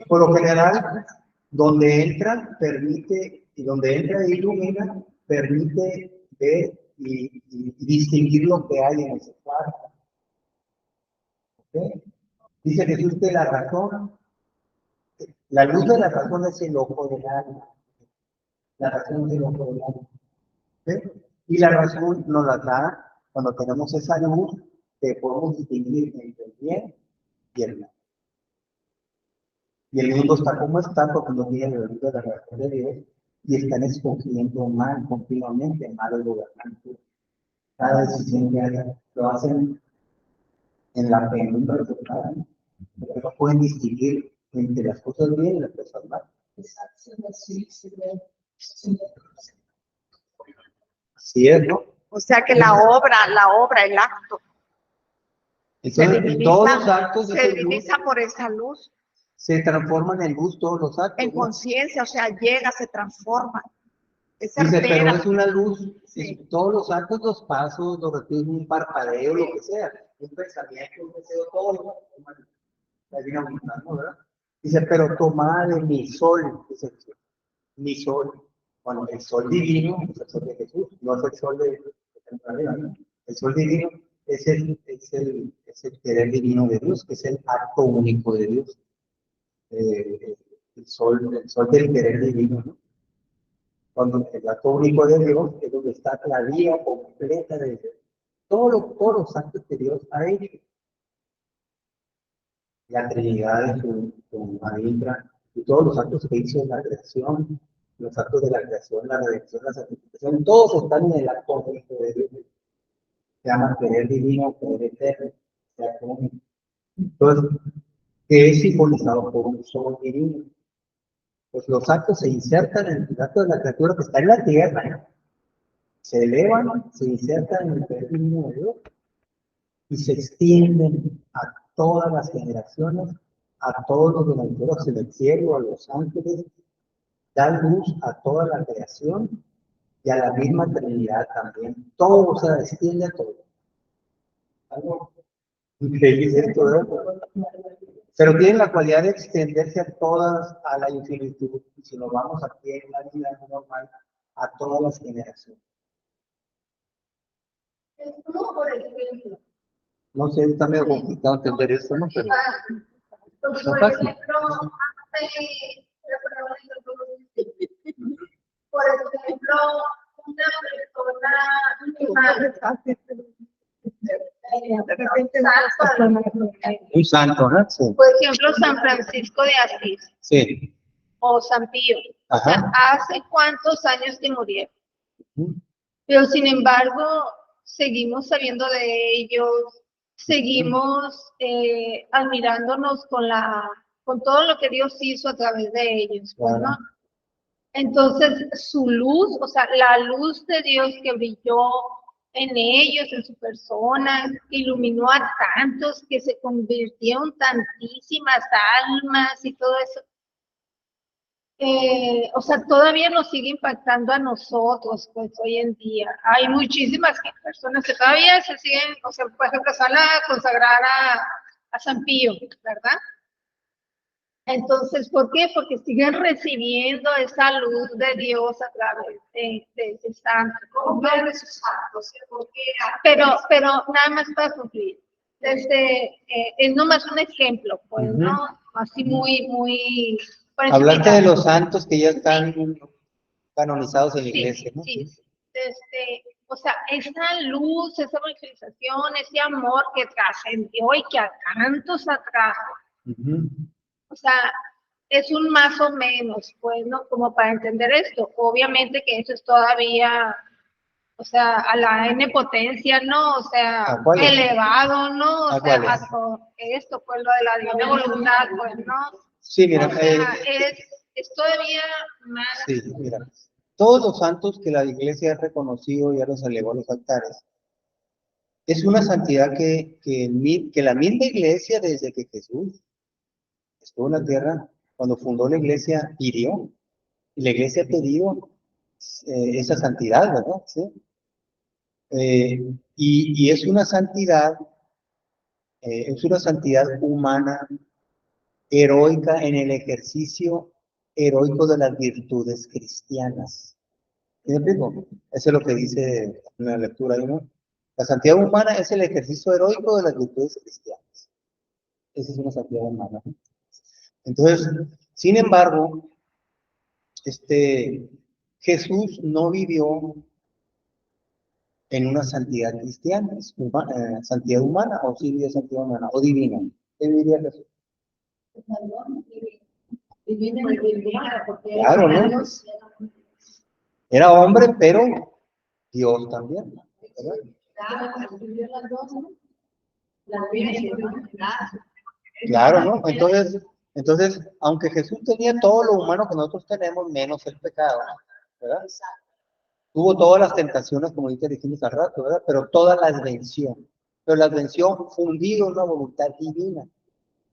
[SPEAKER 1] Por lo general, donde entra, permite, y donde entra e ilumina, permite ver y distinguir lo que hay en ese cuarto. ¿Okay? Dice Jesús que la luz de la razón es el ojo del alma. La razón es el ojo del alma. ¿Okay? Y la razón nos la da cuando tenemos esa luz que podemos distinguir entre el bien y el mal. Y el mundo está como está porque no tiene la luz de la razón de Dios y están escogiendo mal continuamente, malos gobernantes. Cada decisión que hagan lo hacen en la penumbra total, porque no pueden distinguir entre las cosas bien y las cosas mal. Así es, ¿no?
[SPEAKER 3] O sea que la obra, el acto,
[SPEAKER 1] Entonces, en todos los actos de
[SPEAKER 3] se
[SPEAKER 1] esa luz
[SPEAKER 3] divisa por esa luz,
[SPEAKER 1] se transforman en luz todos los actos.
[SPEAKER 3] en
[SPEAKER 1] ¿no?
[SPEAKER 3] conciencia, o sea, llega, se transforma. Es
[SPEAKER 1] Dice, pero
[SPEAKER 3] certera.
[SPEAKER 1] es una luz, todos los actos, los pasos, lo que tiene un parpadeo, lo que sea, un pensamiento, un deseo, todo, la divina voluntad, ¿no? ¿Verdad? Dice, pero tomad de mi sol, dice mi sol. Bueno, el sol divino es el sol de Jesús, no es el sol de arriba, ¿no? El sol divino es el querer divino de Dios, que es el acto único de Dios. El sol del querer divino, ¿no? Cuando el acto único de Dios es donde está la vida completa de Dios. Todos los actos que Dios ha hecho. La Trinidad en su adintra, y todos los actos que hizo en la creación, los actos de la creación, la redención, la santificación, todos están en el acto único de Dios. Se llama querer divino, querer eterno, sea como. Entonces, que es simbolizado por un sol divino. Pues los actos se insertan en el acto de la criatura que está en la tierra, se elevan, se insertan en el peregrino de Dios y se extienden a todas las generaciones, a todos los delanteros del cielo, a los ángeles, da luz a toda la creación y a la misma Trinidad también. Todo se extiende a todo. Algo increíble esto, ¿verdad? Pero tiene la cualidad de extenderse a todas, a la infinitud, y si nos vamos aquí en la vida normal, a todas las generaciones.
[SPEAKER 6] Es como, por ejemplo,
[SPEAKER 1] No sé, está medio complicado entender esto, ¿no? Pero
[SPEAKER 6] por
[SPEAKER 1] no fácil.
[SPEAKER 6] ejemplo, por ejemplo, una persona,
[SPEAKER 3] De repente
[SPEAKER 1] Un santo, ¿no? Sí.
[SPEAKER 3] por ejemplo, San Francisco de Asís
[SPEAKER 1] Sí.
[SPEAKER 3] o San Pío. O sea,
[SPEAKER 1] Ajá.
[SPEAKER 3] ¿hace cuántos años que murieron?
[SPEAKER 1] Ujú.
[SPEAKER 3] Pero sin embargo, seguimos sabiendo de ellos, seguimos admirándonos con todo lo que Dios hizo a través de ellos, pues, ¿no?
[SPEAKER 1] Claro.
[SPEAKER 3] Entonces, su luz, o sea, la luz de Dios que brilló en ellos, en su persona, iluminó a tantos, que se convirtieron tantísimas almas y todo eso. O sea, todavía nos sigue impactando a nosotros, pues, hoy en día. Hay muchísimas personas que todavía se siguen, o sea, por ejemplo, se van a consagrar a San Pío, ¿verdad? Entonces, ¿por qué? Porque siguen recibiendo esa luz de Dios a través de ese santo.
[SPEAKER 6] ¿cómo ver esos actos? ¿Por qué?
[SPEAKER 3] Pero nada más para cumplir. Es nomás un ejemplo, pues,
[SPEAKER 1] Ujú.
[SPEAKER 3] ¿no? Así muy... por
[SPEAKER 1] Hablaste
[SPEAKER 3] encimita.
[SPEAKER 1] de los santos que ya están canonizados en la iglesia, ¿no?
[SPEAKER 3] Sí. O sea, esa luz, esa evangelización, ese amor que trascendió y que a tantos atrajo.
[SPEAKER 1] Ujú.
[SPEAKER 3] O sea, es un más o menos, pues, ¿no? Como para entender esto. Obviamente que eso es todavía, o sea, a la N potencia, ¿no? O sea,
[SPEAKER 1] ¿A cuál es?
[SPEAKER 3] elevado, ¿no? O
[SPEAKER 1] ¿A
[SPEAKER 3] sea,
[SPEAKER 1] cuál es?
[SPEAKER 3] a todo esto, pues, lo de la divina voluntad, pues, ¿no?
[SPEAKER 1] Sí, mira,
[SPEAKER 3] O sea, es todavía más...
[SPEAKER 1] sí, mira. Todos los santos que la iglesia ha reconocido y ya los elevó a los altares, es una santidad que la misma iglesia, desde que Jesús estuvo en la tierra, cuando fundó la iglesia, pidió. Y la iglesia ha pedido esa santidad, ¿verdad? ¿Sí? Y es una santidad humana, heroica en el ejercicio heroico de las virtudes cristianas. ¿Sí me explico? Eso es lo que dice en la lectura ahí, ¿no? La santidad humana es el ejercicio heroico de las virtudes cristianas. Esa es una santidad humana, ¿no? Entonces, sin embargo, Jesús no vivió en una santidad cristiana, santidad humana, o sí vivió santidad humana, o divina. ¿Qué diría Jesús? Claro, ¿no? Era hombre, pero Dios también, ¿verdad? Claro, ¿no? Entonces, aunque Jesús tenía todo lo humano que nosotros tenemos, menos el pecado, ¿verdad? Tuvo todas las tentaciones, como dijimos al rato, ¿verdad? Pero todas las venció. Pero las venció fundido en una voluntad divina.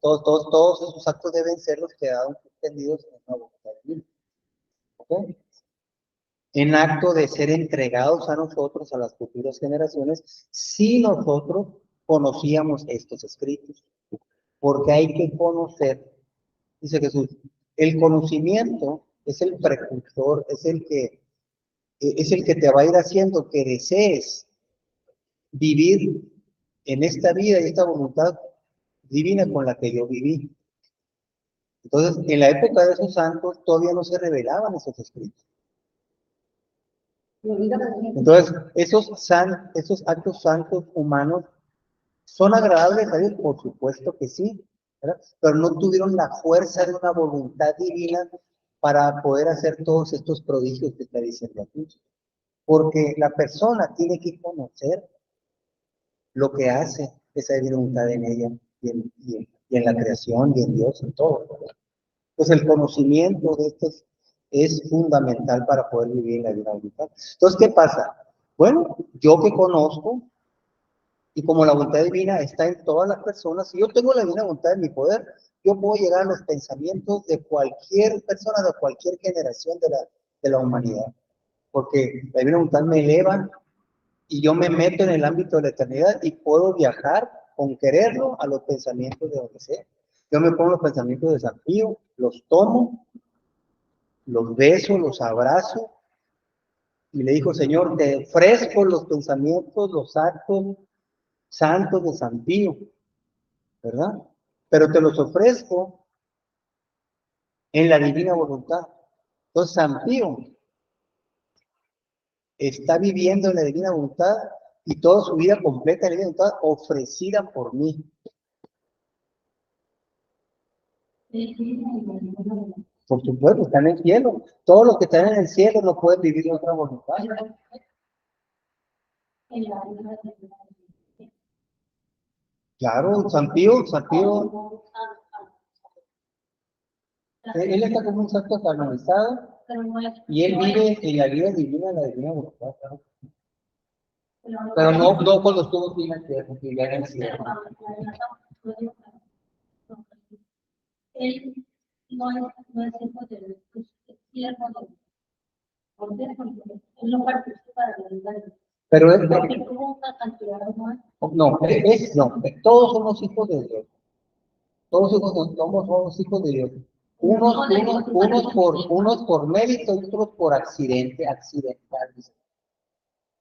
[SPEAKER 1] Todos esos actos deben ser los que quedaron suspendidos en una voluntad divina. ¿Ok? En acto de ser entregados a nosotros, a las futuras generaciones, si nosotros conocíamos estos escritos. Porque hay que conocer, dice Jesús, el conocimiento es el precursor, es el que te va a ir haciendo que desees vivir en esta vida y esta voluntad divina con la que yo viví. Entonces, en la época de esos santos todavía no se revelaban esos escritos. Entonces, esos actos santos humanos son agradables a Dios, por supuesto que sí, ¿verdad? Pero no tuvieron la fuerza de una voluntad divina para poder hacer todos estos prodigios que está diciendo aquí. Porque la persona tiene que conocer lo que hace esa voluntad en ella y en la creación y en Dios, en todo, ¿verdad? Entonces el conocimiento de estos es fundamental para poder vivir en la divina voluntad. Entonces, ¿qué pasa? Bueno, yo que conozco, y como la voluntad divina está en todas las personas, si yo tengo la divina voluntad en mi poder, yo puedo llegar a los pensamientos de cualquier persona, de cualquier generación de la humanidad. Porque la divina voluntad me eleva y yo me meto en el ámbito de la eternidad y puedo viajar con quererlo a los pensamientos de donde sea. Yo me pongo los pensamientos de San Pío, los tomo, los beso, los abrazo y le digo, Señor, te ofrezco los pensamientos, los actos santos de San Pío, ¿verdad? Pero te los ofrezco en la divina voluntad. Entonces San Pío está viviendo en la divina voluntad y toda su vida completa en la divina voluntad ofrecida por mí. Por supuesto, están en el cielo. Todos los que están en el cielo no pueden vivir en otra voluntad. Claro, San Pío, él está como un santo canonizado y él vive en la vida divina, en la divina voluntad. Claro. Pero no cuando estuvo aquí en la tierra, porque ya en el cielo.
[SPEAKER 2] Él no es hijo de Dios, es siervo de Dios. ¿Por qué? Porque él no participa de la vida de Dios.
[SPEAKER 1] Pero
[SPEAKER 2] Porque tuvo una cantidad de muertos.
[SPEAKER 1] no, todos somos hijos de Dios. Todos somos hijos de Dios. Unos por mérito y otros por accidental.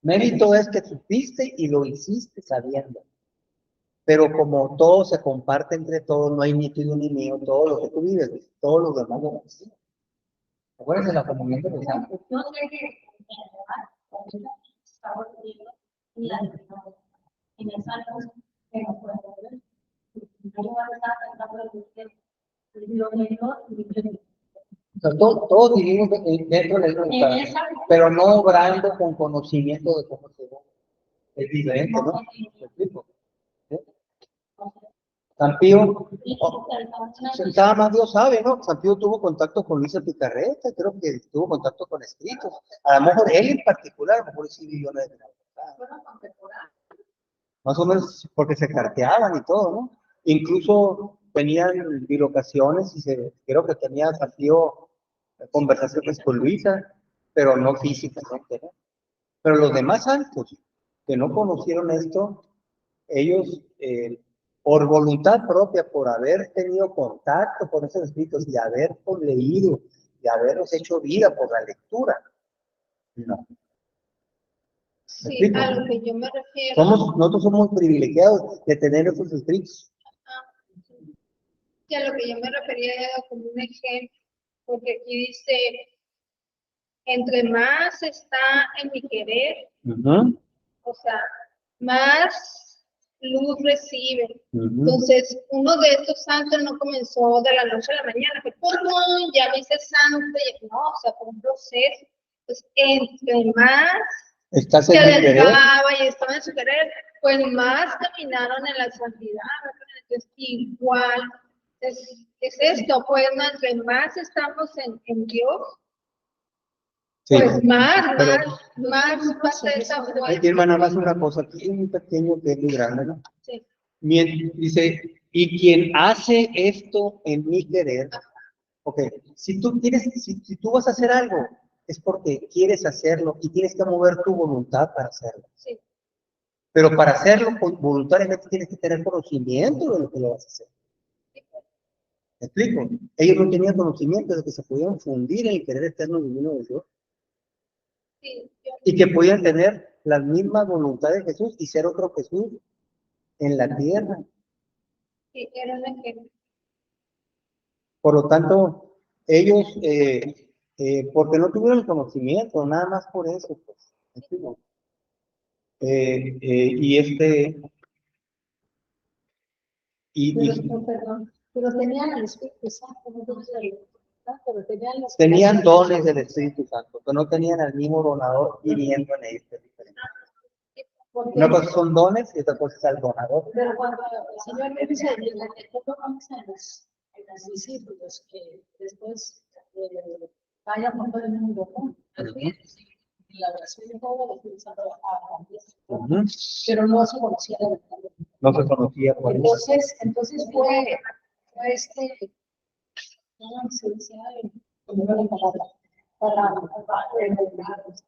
[SPEAKER 1] Mérito es que supiste y lo hiciste sabiendo. Pero como todo se comparte entre todos, no hay ni tuyo ni mío, todo lo que tú vives, todos los demás lo reciben. ¿Recuerdas de la comunión de los santos?
[SPEAKER 2] Yo sé que estaba viviendo en la en esa cosa que no puedo ver. Yo estaba pensando en lo mejor.
[SPEAKER 1] O sea, todos vivimos dentro de la voluntad, pero no obrando con conocimiento de cómo se ve. Es diferente, ¿no? ¿Me explico? ¿Sí? San Pío, nada más Dios sabe, ¿no? San Pío tuvo contacto con Luisa Picarreta, creo que tuvo contacto con escritos. A lo mejor él en particular, a lo mejor sí vivió la más o menos porque se carteaban y todo, ¿no? Incluso tenían bilocaciones y creo que tenía San Pío conversaciones con Luisa, pero no físicamente, ¿no? Pero los demás santos que no conocieron esto, ellos, por voluntad propia, por haber tenido contacto con esos escritos y haber leído y haberlos hecho vida por la lectura, no.
[SPEAKER 6] Sí, a lo que yo me refiero.
[SPEAKER 1] Nosotros somos privilegiados de tener esos escritos.
[SPEAKER 6] Sí, a lo que yo me refería era como un ejemplo, porque aquí dice, entre más está en mi querer, o sea, más luz recibe. Entonces, uno de estos santos no comenzó de la noche a la mañana, que ya me hice santo, no, o sea, fue un proceso. Pues, entre más
[SPEAKER 1] ¿Estás
[SPEAKER 6] se
[SPEAKER 1] en mi querer?
[SPEAKER 6] y estaba en su querer, pues más caminaron en la santidad. Entonces, igual, es esto, pues, entre más estamos en Dios,
[SPEAKER 1] Sí,
[SPEAKER 6] pues más
[SPEAKER 1] pero
[SPEAKER 6] pasa esa fuerza.
[SPEAKER 1] hermana, más una cosa, aquí hay un pequeño que es muy grande, ¿no?
[SPEAKER 6] Sí.
[SPEAKER 1] Dice, y quien hace esto en mi querer, ok, si tú vas a hacer algo, es porque quieres hacerlo y tienes que mover tu voluntad para hacerlo.
[SPEAKER 6] Sí.
[SPEAKER 1] Pero para hacerlo voluntariamente tienes que tener conocimiento de lo que lo vas a hacer. ¿Me explico? Ellos no tenían conocimiento de que se podían fundir en el querer eterno divino de Dios.
[SPEAKER 6] Sí,
[SPEAKER 1] Y que podían tener las mismas voluntades de Jesús y ser otro Jesús en la tierra.
[SPEAKER 6] sí, era un ejemplo.
[SPEAKER 1] Por lo tanto, ellos, porque no tuvieron el conocimiento, nada más por eso, pues. ¿Me explico?
[SPEAKER 2] Pero tenían el Espíritu Santo, pero
[SPEAKER 1] tenían dones del Espíritu Santo, pero no tenían al mismo donador viviendo en ellos. Una cosa son dones y otra cosa es el donador.
[SPEAKER 2] Pero cuando el Señor me dice, en los discípulos que después vaya por todo el mundo, ¿no? Y la oración de todo lo que pero no se conocía la verdad.
[SPEAKER 1] No se conocía cuál es.
[SPEAKER 2] Entonces fue se decía, como una palabra,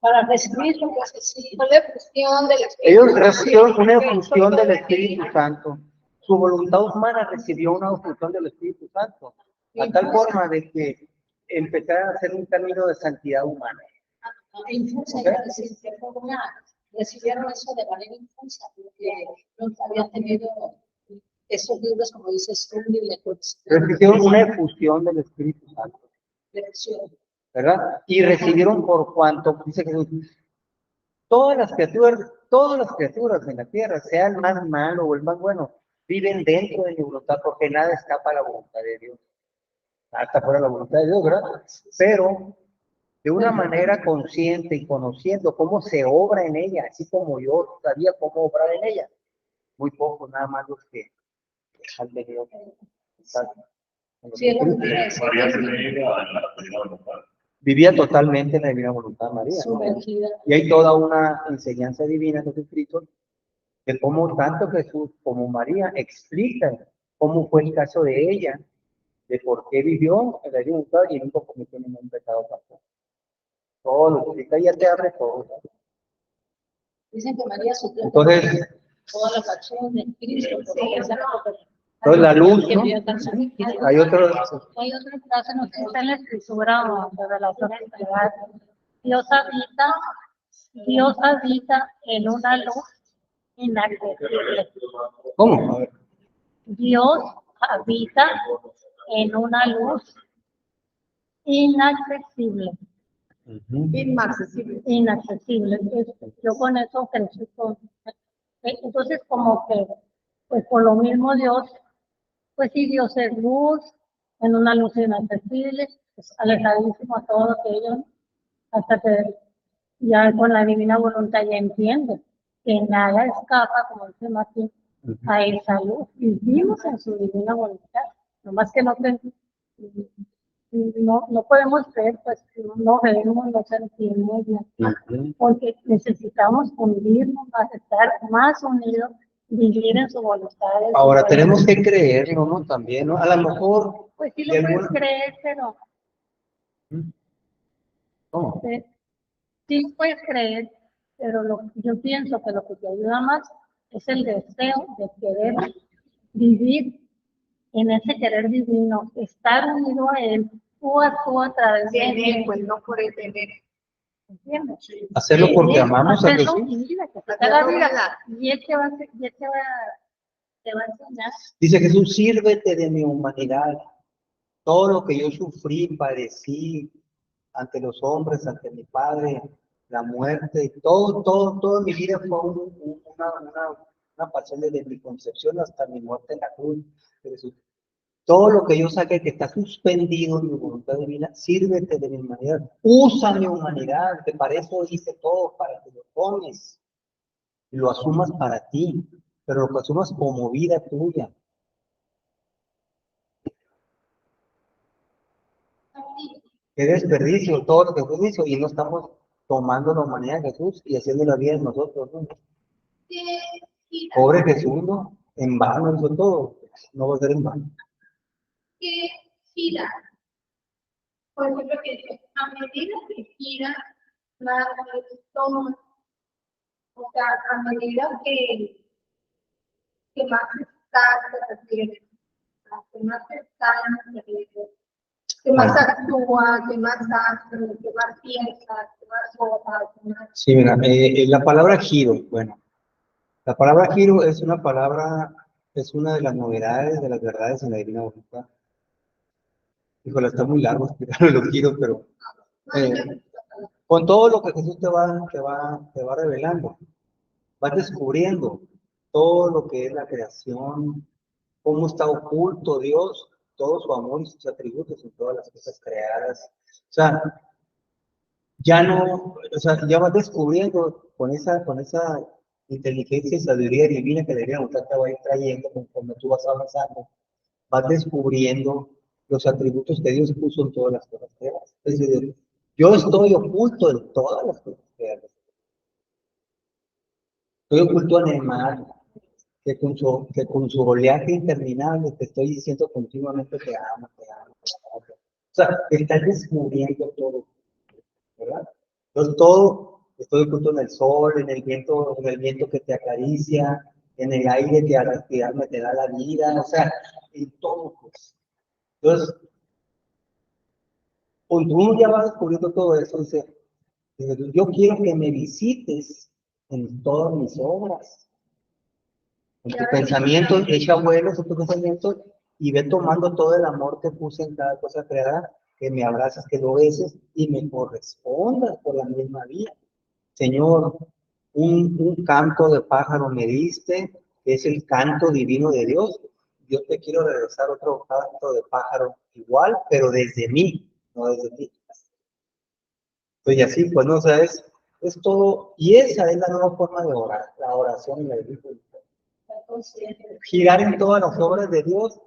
[SPEAKER 2] para recibir lo que es así.
[SPEAKER 6] Fue la fusión del Espíritu.
[SPEAKER 1] Ellos recibieron una efusión del Espíritu Santo. Su voluntad humana recibió una efusión del Espíritu Santo, a tal forma de que empezaron a hacer un camino de santidad humana.
[SPEAKER 2] Infusa, recibieron eso de manera infusa, porque no habían tenido esos libros, como dices tú, ni
[SPEAKER 1] recibieron una efusión del Espíritu Santo, ¿verdad? Y recibieron por cuanto, dice Jesús, todas las criaturas en la tierra, sea el más malo o el más bueno, viven dentro de mi voluntad, porque nada escapa a la voluntad de Dios. Nada está fuera de la voluntad de Dios, ¿verdad? Pero de una manera consciente y conociendo cómo se obra en ella, así como yo sabía cómo obrar en ella. Muy pocos, nada más los que han tenido. Vivía totalmente en la divina voluntad de María, ¿no? Y hay toda una enseñanza divina en los escritos de cómo tanto Jesús como María explican cómo fue el caso de ella, de por qué vivió en la divina voluntad y nunca cometió ningún pecado pastor. Todo lo que explica ya te abre todo.
[SPEAKER 2] Dicen que María suplió
[SPEAKER 1] entonces
[SPEAKER 2] toda la pasión de Cristo.
[SPEAKER 1] Entonces la luz, ¿no? Hay otra
[SPEAKER 4] frase, no sé si está en la escritura o en revelaciones privadas. Dios habita en una luz inaccesible.
[SPEAKER 1] ¿Cómo? A ver.
[SPEAKER 4] Dios habita en una luz inaccesible. Inaccesible. Yo con eso crecí. Entonces, como que, pues por lo mismo Dios, pues sí, Dios es luz, en una luz inaccesible, pues, alejadísimo a todo aquello, hasta que ya con la divina voluntad ya entiende que nada escapa, como dice Martín, a esa luz. Vivimos en su divina voluntad, nomás que no podemos creer, pues no vemos, no sentimos, porque necesitamos unirnos, estar más unidos, vivir en su voluntad.
[SPEAKER 1] Ahora tenemos que creerlo, ¿no? También, ¿no? A lo mejor.
[SPEAKER 4] Pues sí lo puedes creer, pero.
[SPEAKER 1] ¿Cómo?
[SPEAKER 4] Sí puedes creer, pero yo pienso que lo que te ayuda más es el deseo de querer vivir en ese querer divino, estar unido a él, tú actúas a través de él,
[SPEAKER 3] pues no por el tener.
[SPEAKER 4] ¿Entiendes?
[SPEAKER 1] Hacerlo porque amamos a Jesús.
[SPEAKER 4] Y él te va a enseñar.
[SPEAKER 1] Dice Jesús, sírvete de mi humanidad. Todo lo que yo sufrí, padecí ante los hombres, ante mi Padre, la muerte, toda mi vida fue una pasión desde mi concepción hasta mi muerte en la cruz. Jesús. Todo lo que yo saqué que está suspendido en mi voluntad divina, sírvete de mi humanidad. Usa mi humanidad, que para eso hice todo, para que lo tomes y lo asumas para ti, pero lo asumas como vida tuya. Qué desperdicio, todo lo que Jesús hizo, y no estamos tomando la humanidad de Jesús y haciendo la vida de nosotros, ¿no? Pobre Jesús, ¿no? En vano hizo todo, no va a ser en vano.
[SPEAKER 6] Que gira. Por ejemplo, que a medida que gira, más toma. O sea, a medida que más está, se refiere. Que más está, se refiere. Que más actúa, que más hace, que más piensa, que más vota, que más...
[SPEAKER 1] Sí, mira, la palabra giro, bueno, la palabra giro es una palabra, es una de las novedades, de las verdades en la divina voluntad. Híjole, está muy largo explicar los giros, pero con todo lo que Jesús te va revelando, vas descubriendo todo lo que es la creación, cómo está oculto Dios, todo su amor y sus atributos en todas las cosas creadas. O sea, ya vas descubriendo con esa inteligencia y sabiduría divina que la divina voluntad te va a ir trayendo conforme tú vas avanzando. vas descubriendo los atributos que Dios puso en todas las cosas creadas. Es decir, yo estoy oculto en todas las cosas creadas. Estoy oculto en el mar, que con su oleaje interminable te estoy diciendo continuamente te amo, te amo, te amo. O sea, estás descubriendo todo, ¿verdad? Entonces todo, estoy oculto en el sol, en el viento que te acaricia, en el aire que al respirarme te da la vida, o sea, en todo, pues. Entonces, cuando uno ya va descubriendo todo eso, dice, yo quiero que me visites en todas mis obras. En tu pensamiento, echa vuelos en tu pensamiento y ve tomando todo el amor que puse en cada cosa creada, que me abraces, que lo beses y me correspondas por la misma vía. Señor, un canto de pájaro me diste, que es el canto divino de Dios. Yo te quiero regresar otro canto de pájaro igual, pero desde mí, no desde ti. Pues y así, pues no, o sea, es todo, y esa es la nueva forma de orar, la oración y la Biblia. Girar en todas las obras de Dios,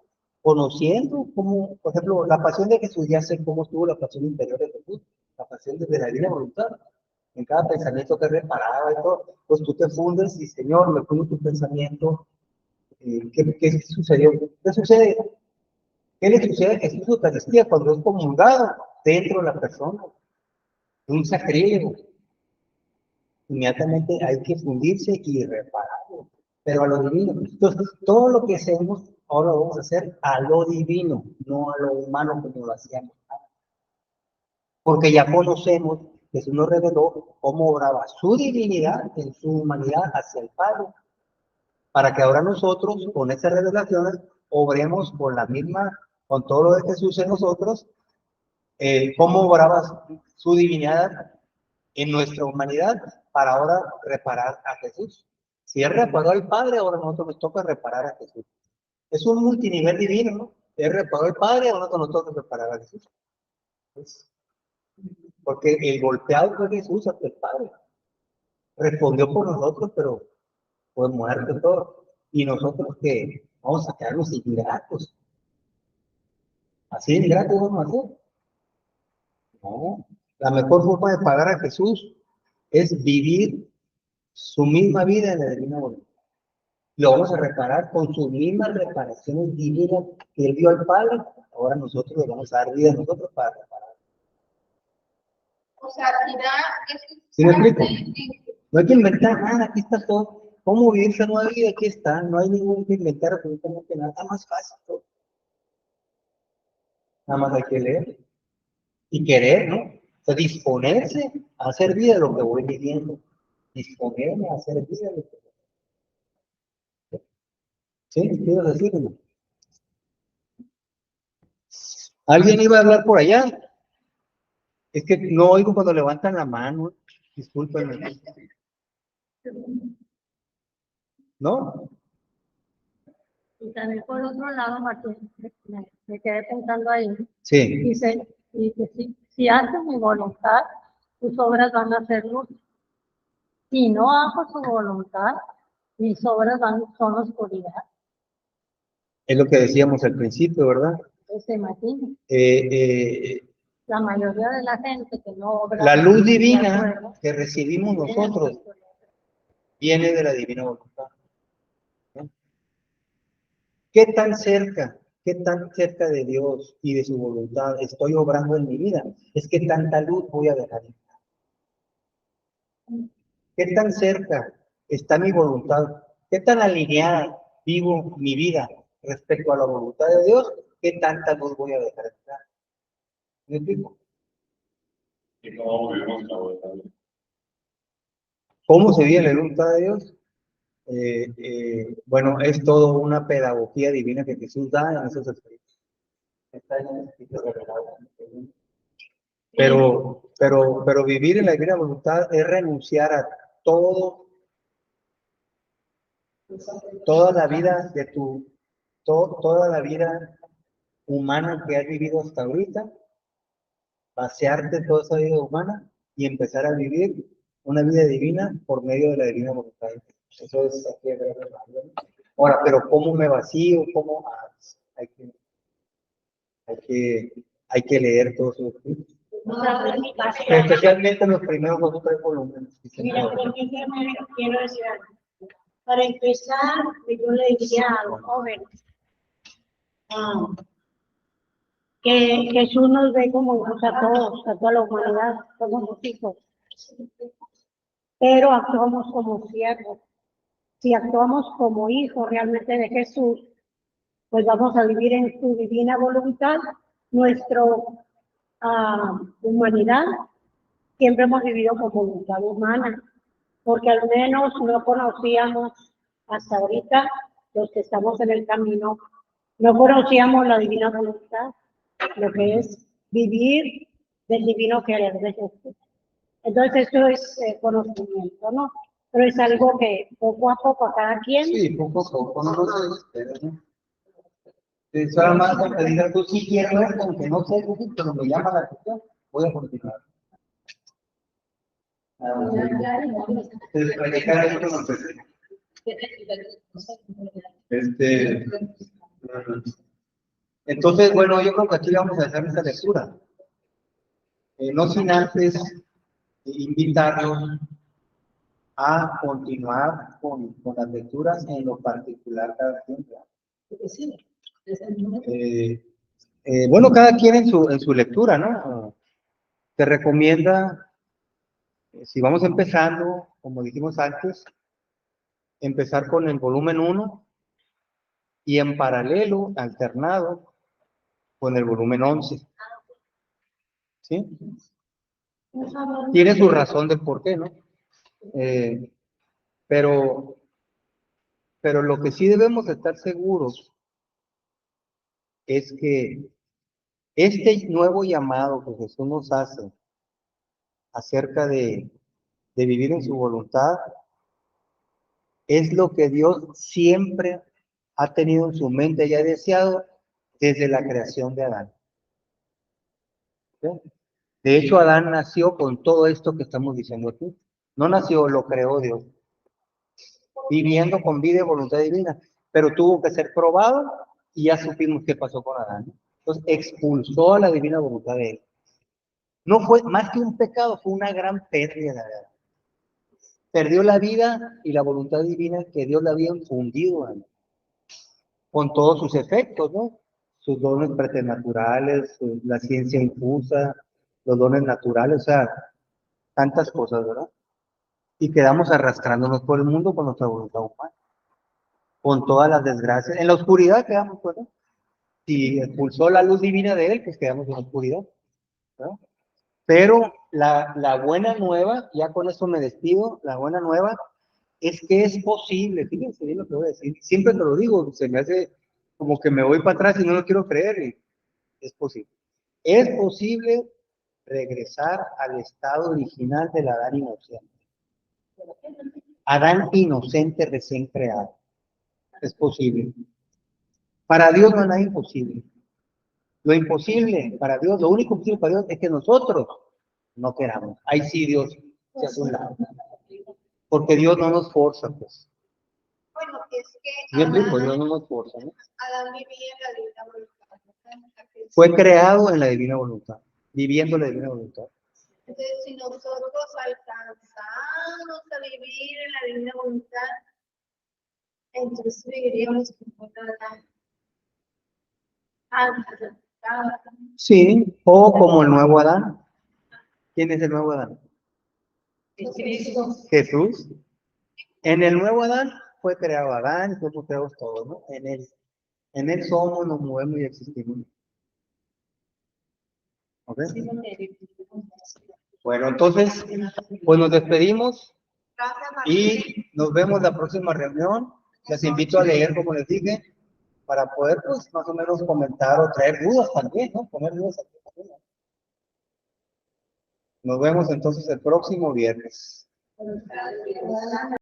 [SPEAKER 1] conociendo cómo, por ejemplo, la pasión de Jesús, ya sé cómo estuvo la pasión interior de Jesús, la pasión desde la divina voluntad, en cada pensamiento que reparaba y todo, pues tú te fundes y Señor, me pongo tu pensamiento, ¿qué sucedió? ¿Qué sucede? ¿Qué le sucede a Jesús en Eucaristía cuando es comulgado dentro de la persona? Un sacrílego. Inmediatamente hay que fundirse y repararlo, pero a lo divino. Entonces, todo lo que hacemos, ahora lo vamos a hacer a lo divino, no a lo humano como lo hacíamos. Porque ya conocemos, Jesús nos reveló cómo obraba su divinidad en su humanidad hacia el Padre, para que ahora nosotros, con esas revelaciones, obremos con la misma, con todo lo de Jesús en nosotros, cómo obraba su divinidad en nuestra humanidad para ahora reparar a Jesús. Si Él reparó al Padre, ahora a nosotros nos toca reparar a Jesús. Es un multinivel divino, ¿no? Él reparó al Padre, ahora nos toca reparar a Jesús. Pues, porque el golpeado fue Jesús ante el Padre. Respondió por nosotros, pero fue muerto todo. Y nosotros que vamos a quedarnos ingratos. Así ingratos vamos a ser. No. La mejor forma de pagar a Jesús es vivir su misma vida en la divina voluntad. Lo vamos a reparar con sus mismas reparaciones divinas que Él dio al Padre. Ahora nosotros le vamos a dar vida a nosotros para reparar.
[SPEAKER 6] O sea, si da es
[SPEAKER 1] ¿Sí me explico? No hay que inventar nada, aquí está todo. ¿Cómo vivir esa nueva vida? Aquí está, no hay ningún que inventar absolutamente nada, está más fácil todo. Nada más hay que leer y querer, ¿no? O sea, disponerse a hacer vida de lo que voy viviendo. Disponerme a hacer vida de lo que voy. ¿Sí? ¿Quiero decirlo? ¿Alguien iba a hablar por allá? Es que no oigo cuando levantan la mano. Discúlpenme. ¿No?
[SPEAKER 4] Y también por otro lado, Martín, me quedé pensando ahí.
[SPEAKER 1] Sí.
[SPEAKER 4] Dice, si haces mi voluntad, tus obras van a ser luz. Si no hago su voluntad, mis obras son oscuridad.
[SPEAKER 1] Es lo que decíamos al principio, ¿verdad?
[SPEAKER 4] Entonces, imagina, la mayoría de la gente que no obra.
[SPEAKER 1] La luz
[SPEAKER 4] de
[SPEAKER 1] divina
[SPEAKER 4] acuerdo,
[SPEAKER 1] que recibimos
[SPEAKER 4] tiene
[SPEAKER 1] nosotros
[SPEAKER 4] oscuridad.
[SPEAKER 1] viene de la divina voluntad. ¿No? ¿Qué tan cerca de Dios y de su voluntad estoy obrando en mi vida? Es que tanta luz voy a dejar. ¿Qué tan cerca está mi voluntad? ¿Qué tan alineada vivo mi vida respecto a la voluntad de Dios? ¿Qué tanta luz voy a dejar entrar? ¿Me explico? ¿Cómo se vive la voluntad de Dios? Bueno, es todo una pedagogía divina que Jesús da en esos escritos. Está en el escrito revelado. Pero vivir en la divina voluntad es renunciar a toda la vida de toda la vida humana que has vivido hasta ahorita, vaciarte toda esa vida humana y empezar a vivir una vida divina por medio de la divina voluntad. Eso es aquí. Ahora, pero ¿cómo me vacío? ¿Cómo? hay que leer todos los libros. Especialmente los primeros 2 o 3 volúmenes.
[SPEAKER 2] Mira, pero quiero decir algo. Para empezar, yo le diría a los jóvenes que Jesús nos ve como hijos a todos, a toda la humanidad, somos sus hijos. Pero actuamos como siervos. Si actuamos como hijos realmente de Jesús, pues vamos a vivir en su divina voluntad. Nuestra humanidad siempre hemos vivido con voluntad humana, porque al menos no conocíamos hasta ahorita, los que estamos en el camino, no conocíamos la divina voluntad, lo que es vivir del divino querer de Jesús. Entonces eso es conocimiento, ¿no? Pero es algo que poco a poco cada quien...
[SPEAKER 1] Sí, poco a poco, no se desespera, ¿no? Solo más a pedir algo, sí quiero esto, aunque no sé, pero me llama la atención, voy a continuar. Entonces, bueno, yo creo que aquí vamos a dejar esta lectura. No sin antes invitarlos a continuar con las lecturas en lo particular cada quien. Bueno, cada quien en su lectura, ¿no? Te recomienda, si vamos empezando, como dijimos antes, empezar con el volumen 1 y en paralelo, alternado, con el volumen 11. ¿Sí? Tiene su razón de por qué, ¿no? Pero lo que sí debemos estar seguros es que este nuevo llamado que Jesús nos hace acerca de vivir en su voluntad es lo que Dios siempre ha tenido en su mente y ha deseado desde la creación de Adán. ¿Sí? De hecho, Adán nació con todo esto que estamos diciendo aquí. No nació, lo creó Dios, viviendo con vida y voluntad divina, pero tuvo que ser probado y ya supimos qué pasó con Adán. Entonces, expulsó a la divina voluntad de él. No fue más que un pecado, fue una gran pérdida. Perdió la vida y la voluntad divina que Dios le había infundido a él, con todos sus efectos, ¿no? Sus dones preternaturales, la ciencia infusa, los dones naturales, o sea, tantas cosas, ¿verdad? Y quedamos arrastrándonos por el mundo con nuestra voluntad humana, con todas las desgracias. En la oscuridad quedamos, ¿verdad? Si expulsó la luz divina de él, pues quedamos en la oscuridad, ¿verdad? Pero la buena nueva, ya con esto me despido, la buena nueva es que es posible, fíjense bien lo que voy a decir, siempre te lo digo, se me hace como que me voy para atrás y no lo quiero creer, y es posible. Es posible regresar al estado original del Adán inocente. Adán inocente recién creado. Es posible. Para Dios no hay nada imposible. Lo imposible para Dios, lo único posible para Dios es que nosotros no queramos. Ahí sí Dios se hace un lado. Porque Dios no nos forza, pues.
[SPEAKER 6] Bueno, es que
[SPEAKER 1] Dios no nos forza, ¿no?
[SPEAKER 6] Adán vivía en la divina voluntad.
[SPEAKER 1] Fue creado en la divina voluntad, viviendo la divina voluntad.
[SPEAKER 6] Entonces, si nosotros alcanzamos a vivir en la divina voluntad, entonces viviríamos como Adán.
[SPEAKER 1] Sí, o como el nuevo Adán. ¿Quién es el nuevo Adán? Jesús. En el nuevo Adán fue creado Adán y fuimos creados todos, ¿no? En él somos, nos movemos y existimos. ¿Ok? Bueno, entonces, pues nos despedimos y nos vemos la próxima reunión. Les invito a leer, como les dije, para poder, pues, más o menos comentar o traer dudas también, ¿no? Poner dudas aquí también, ¿no? Nos vemos entonces el próximo viernes.